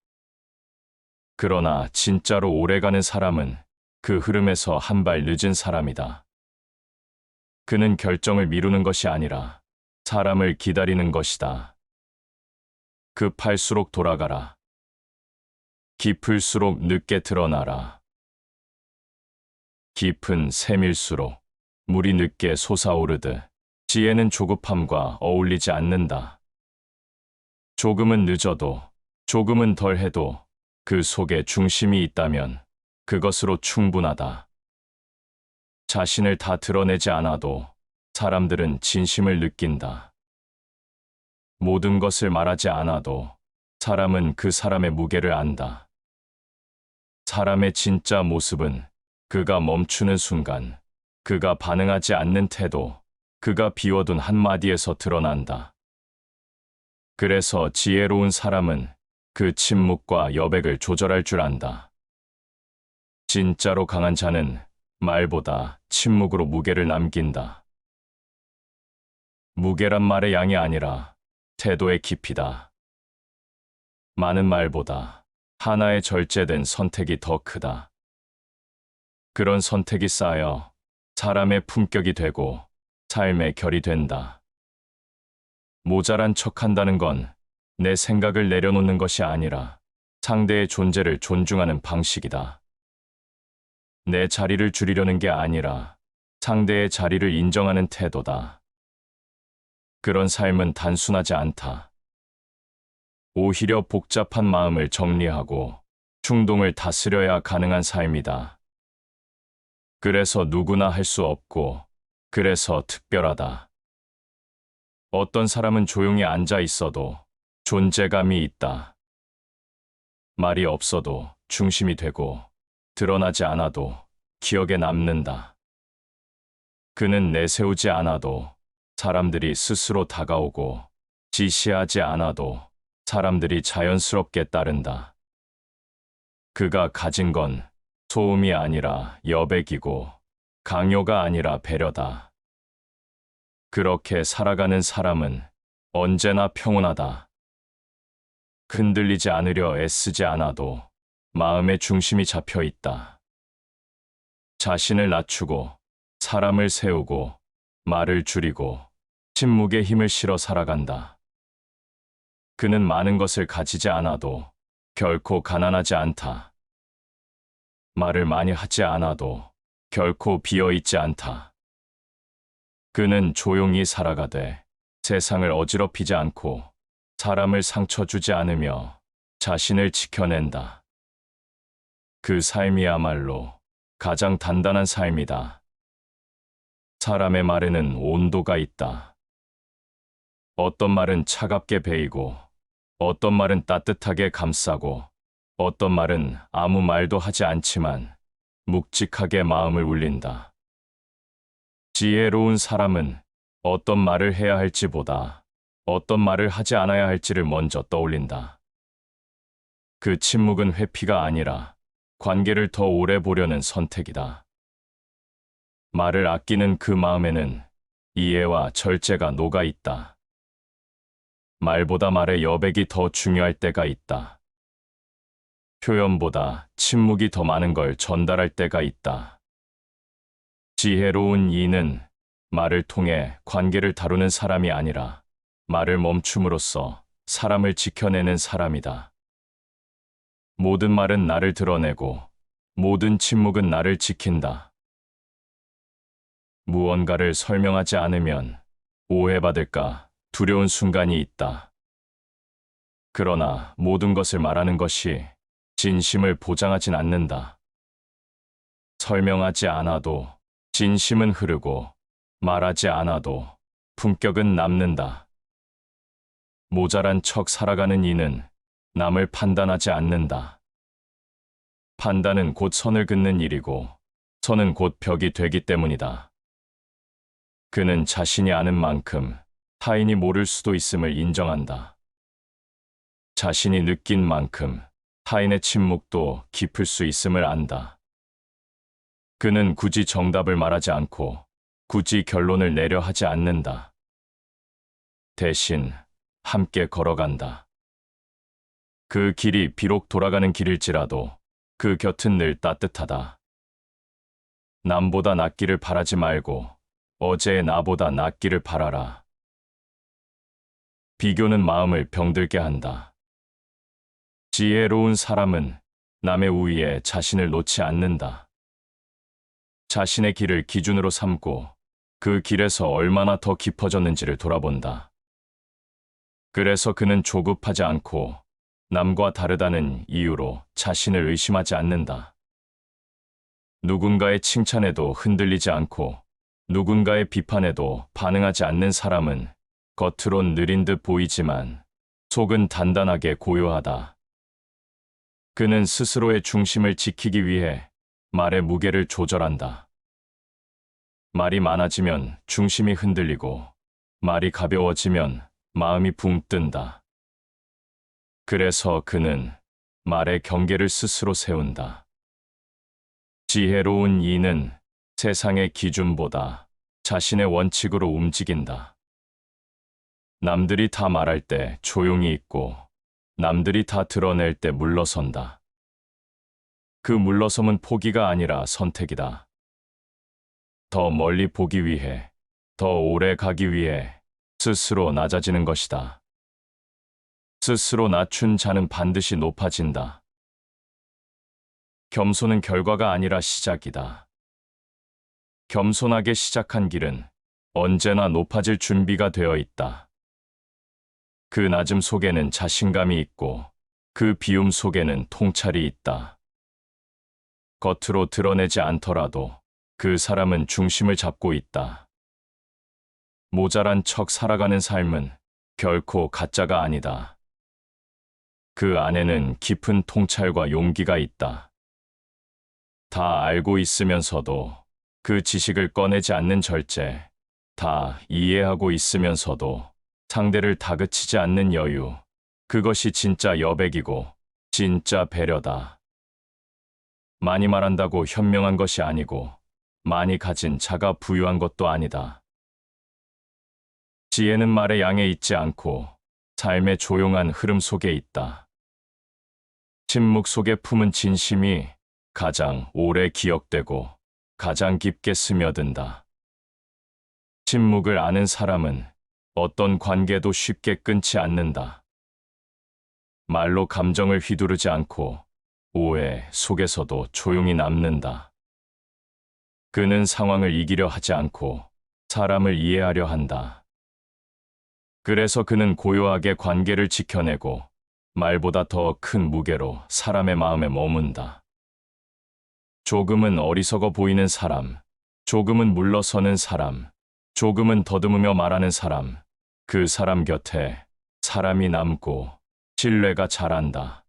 그러나 진짜로 오래가는 사람은 그 흐름에서 한 발 늦은 사람이다. 그는 결정을 미루는 것이 아니라 사람을 기다리는 것이다. 급할수록 돌아가라. 깊을수록 늦게 드러나라. 깊은 샘일수록 물이 늦게 솟아오르듯 지혜는 조급함과 어울리지 않는다. 조금은 늦어도, 조금은 덜 해도 그 속에 중심이 있다면 그것으로 충분하다. 자신을 다 드러내지 않아도 사람들은 진심을 느낀다. 모든 것을 말하지 않아도 사람은 그 사람의 무게를 안다. 사람의 진짜 모습은 그가 멈추는 순간, 그가 반응하지 않는 태도, 그가 비워둔 한마디에서 드러난다. 그래서 지혜로운 사람은 그 침묵과 여백을 조절할 줄 안다. 진짜로 강한 자는 말보다 침묵으로 무게를 남긴다. 무게란 말의 양이 아니라 태도의 깊이다. 많은 말보다 하나의 절제된 선택이 더 크다. 그런 선택이 쌓여 사람의 품격이 되고 삶의 결이 된다. 모자란 척한다는 건 내 생각을 내려놓는 것이 아니라 상대의 존재를 존중하는 방식이다. 내 자리를 줄이려는 게 아니라 상대의 자리를 인정하는 태도다. 그런 삶은 단순하지 않다. 오히려 복잡한 마음을 정리하고 충동을 다스려야 가능한 삶이다. 그래서 누구나 할 수 없고, 그래서 특별하다. 어떤 사람은 조용히 앉아 있어도 존재감이 있다. 말이 없어도 중심이 되고, 드러나지 않아도 기억에 남는다. 그는 내세우지 않아도 사람들이 스스로 다가오고, 지시하지 않아도 사람들이 자연스럽게 따른다. 그가 가진 건 소음이 아니라 여백이고, 강요가 아니라 배려다. 그렇게 살아가는 사람은 언제나 평온하다. 흔들리지 않으려 애쓰지 않아도 마음의 중심이 잡혀 있다. 자신을 낮추고, 사람을 세우고, 말을 줄이고, 침묵에 힘을 실어 살아간다. 그는 많은 것을 가지지 않아도 결코 가난하지 않다. 말을 많이 하지 않아도 결코 비어있지 않다. 그는 조용히 살아가되 세상을 어지럽히지 않고 사람을 상처 주지 않으며 자신을 지켜낸다. 그 삶이야말로 가장 단단한 삶이다. 사람의 말에는 온도가 있다. 어떤 말은 차갑게 베이고, 어떤 말은 따뜻하게 감싸고, 어떤 말은 아무 말도 하지 않지만 묵직하게 마음을 울린다. 지혜로운 사람은 어떤 말을 해야 할지보다 어떤 말을 하지 않아야 할지를 먼저 떠올린다. 그 침묵은 회피가 아니라 관계를 더 오래 보려는 선택이다. 말을 아끼는 그 마음에는 이해와 절제가 녹아 있다. 말보다 말의 여백이 더 중요할 때가 있다. 표현보다 침묵이 더 많은 걸 전달할 때가 있다. 지혜로운 이는 말을 통해 관계를 다루는 사람이 아니라 말을 멈춤으로써 사람을 지켜내는 사람이다. 모든 말은 나를 드러내고 모든 침묵은 나를 지킨다. 무언가를 설명하지 않으면 오해받을까 두려운 순간이 있다. 그러나 모든 것을 말하는 것이 진심을 보장하진 않는다. 설명하지 않아도 진심은 흐르고 말하지 않아도 품격은 남는다. 모자란 척 살아가는 이는 남을 판단하지 않는다. 판단은 곧 선을 긋는 일이고 선은 곧 벽이 되기 때문이다. 그는 자신이 아는 만큼 타인이 모를 수도 있음을 인정한다. 자신이 느낀 만큼 타인의 침묵도 깊을 수 있음을 안다. 그는 굳이 정답을 말하지 않고 굳이 결론을 내려 하지 않는다. 대신 함께 걸어간다. 그 길이 비록 돌아가는 길일지라도 그 곁은 늘 따뜻하다. 남보다 낫기를 바라지 말고 어제의 나보다 낫기를 바라라. 비교는 마음을 병들게 한다. 지혜로운 사람은 남의 우위에 자신을 놓지 않는다. 자신의 길을 기준으로 삼고 그 길에서 얼마나 더 깊어졌는지를 돌아본다. 그래서 그는 조급하지 않고 남과 다르다는 이유로 자신을 의심하지 않는다. 누군가의 칭찬에도 흔들리지 않고 누군가의 비판에도 반응하지 않는 사람은 겉으론 느린 듯 보이지만 속은 단단하게 고요하다. 그는 스스로의 중심을 지키기 위해 말의 무게를 조절한다. 말이 많아지면 중심이 흔들리고 말이 가벼워지면 마음이 붕 뜬다. 그래서 그는 말의 경계를 스스로 세운다. 지혜로운 이는 세상의 기준보다 자신의 원칙으로 움직인다. 남들이 다 말할 때 조용히 있고 남들이 다 드러낼 때 물러선다. 그 물러섬은 포기가 아니라 선택이다. 더 멀리 보기 위해, 더 오래 가기 위해 스스로 낮아지는 것이다. 스스로 낮춘 자는 반드시 높아진다. 겸손은 결과가 아니라 시작이다. 겸손하게 시작한 길은 언제나 높아질 준비가 되어 있다. 그 낮음 속에는 자신감이 있고 그 비움 속에는 통찰이 있다. 겉으로 드러내지 않더라도 그 사람은 중심을 잡고 있다. 모자란 척 살아가는 삶은 결코 가짜가 아니다. 그 안에는 깊은 통찰과 용기가 있다. 다 알고 있으면서도 그 지식을 꺼내지 않는 절제, 다 이해하고 있으면서도 상대를 다그치지 않는 여유, 그것이 진짜 여백이고 진짜 배려다. 많이 말한다고 현명한 것이 아니고 많이 가진 자가 부유한 것도 아니다. 지혜는 말의 양에 있지 않고 삶의 조용한 흐름 속에 있다. 침묵 속에 품은 진심이 가장 오래 기억되고 가장 깊게 스며든다. 침묵을 아는 사람은 어떤 관계도 쉽게 끊지 않는다. 말로 감정을 휘두르지 않고 오해 속에서도 조용히 남는다. 그는 상황을 이기려 하지 않고 사람을 이해하려 한다. 그래서 그는 고요하게 관계를 지켜내고 말보다 더 큰 무게로 사람의 마음에 머문다. 조금은 어리석어 보이는 사람, 조금은 물러서는 사람, 조금은 더듬으며 말하는 사람, 그 사람 곁에 사람이 남고 신뢰가 자란다.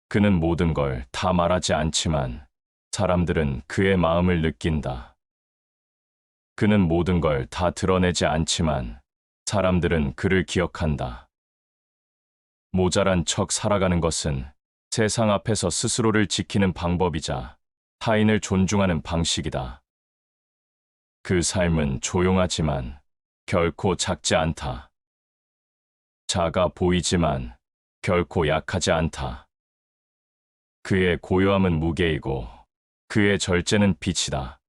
그는 모든 걸 다 말하지 않지만 사람들은 그의 마음을 느낀다. 그는 모든 걸 다 드러내지 않지만 사람들은 그를 기억한다. 모자란 척 살아가는 것은 세상 앞에서 스스로를 지키는 방법이자 타인을 존중하는 방식이다. 그 삶은 조용하지만 결코 작지 않다. 작아 보이지만 결코 약하지 않다. 그의 고요함은 무게이고 그의 절제는 빛이다.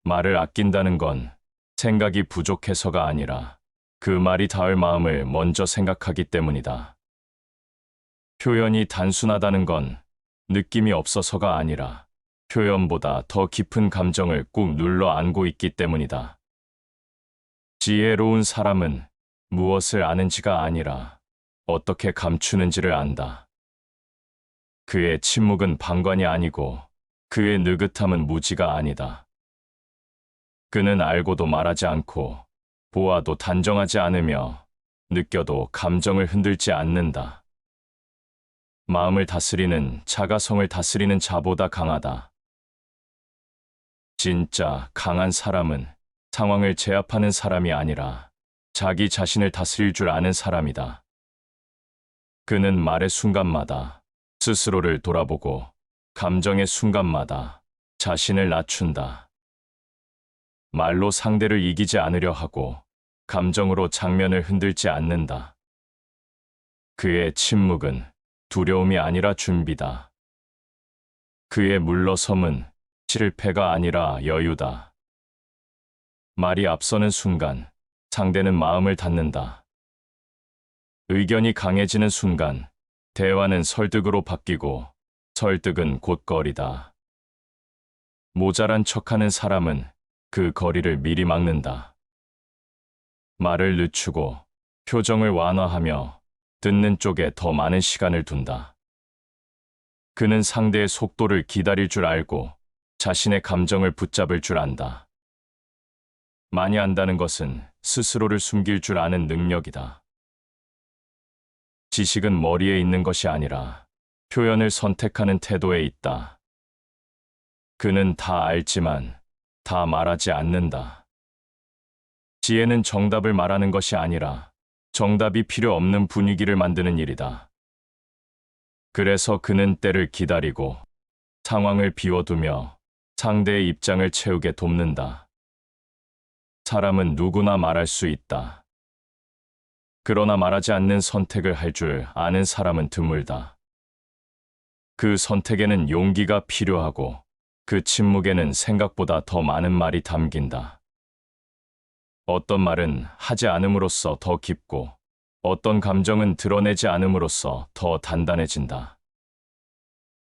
말을 아낀다는 건 생각이 부족해서가 아니라 그 말이 닿을 마음을 먼저 생각하기 때문이다. 표현이 단순하다는 건 느낌이 없어서가 아니라 표현보다 더 깊은 감정을 꾹 눌러 안고 있기 때문이다. 지혜로운 사람은 무엇을 아는지가 아니라 어떻게 감추는지를 안다. 그의 침묵은 방관이 아니고 그의 느긋함은 무지가 아니다. 그는 알고도 말하지 않고 보아도 단정하지 않으며 느껴도 감정을 흔들지 않는다. 마음을 다스리는 자가 성을 다스리는 자보다 강하다. 진짜 강한 사람은 상황을 제압하는 사람이 아니라 자기 자신을 다스릴 줄 아는 사람이다. 그는 말의 순간마다 스스로를 돌아보고 감정의 순간마다 자신을 낮춘다. 말로 상대를 이기지 않으려 하고 감정으로 장면을 흔들지 않는다. 그의 침묵은 두려움이 아니라 준비다. 그의 물러섬은 실패가 아니라 여유다. 말이 앞서는 순간 상대는 마음을 닫는다. 의견이 강해지는 순간 대화는 설득으로 바뀌고 설득은 곧 거리다. 모자란 척하는 사람은 그 거리를 미리 막는다. 말을 늦추고 표정을 완화하며 듣는 쪽에 더 많은 시간을 둔다. 그는 상대의 속도를 기다릴 줄 알고 자신의 감정을 붙잡을 줄 안다. 많이 안다는 것은 스스로를 숨길 줄 아는 능력이다. 지식은 머리에 있는 것이 아니라 표현을 선택하는 태도에 있다. 그는 다 알지만 다 말하지 않는다. 지혜는 정답을 말하는 것이 아니라 정답이 필요 없는 분위기를 만드는 일이다. 그래서 그는 때를 기다리고 상황을 비워두며 상대의 입장을 채우게 돕는다. 사람은 누구나 말할 수 있다. 그러나 말하지 않는 선택을 할 줄 아는 사람은 드물다. 그 선택에는 용기가 필요하고 그 침묵에는 생각보다 더 많은 말이 담긴다. 어떤 말은 하지 않음으로써 더 깊고 어떤 감정은 드러내지 않음으로써 더 단단해진다.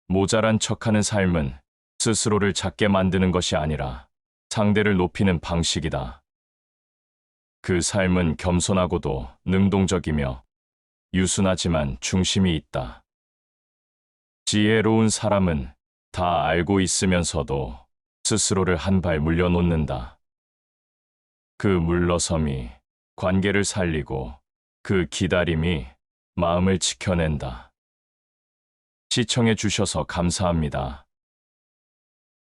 모자란 척하는 삶은 스스로를 작게 만드는 것이 아니라 상대를 높이는 방식이다. 그 삶은 겸손하고도 능동적이며 유순하지만 중심이 있다. 지혜로운 사람은 다 알고 있으면서도 스스로를 한 발 물려놓는다. 그 물러섬이 관계를 살리고 그 기다림이 마음을 지켜낸다. 시청해 주셔서 감사합니다.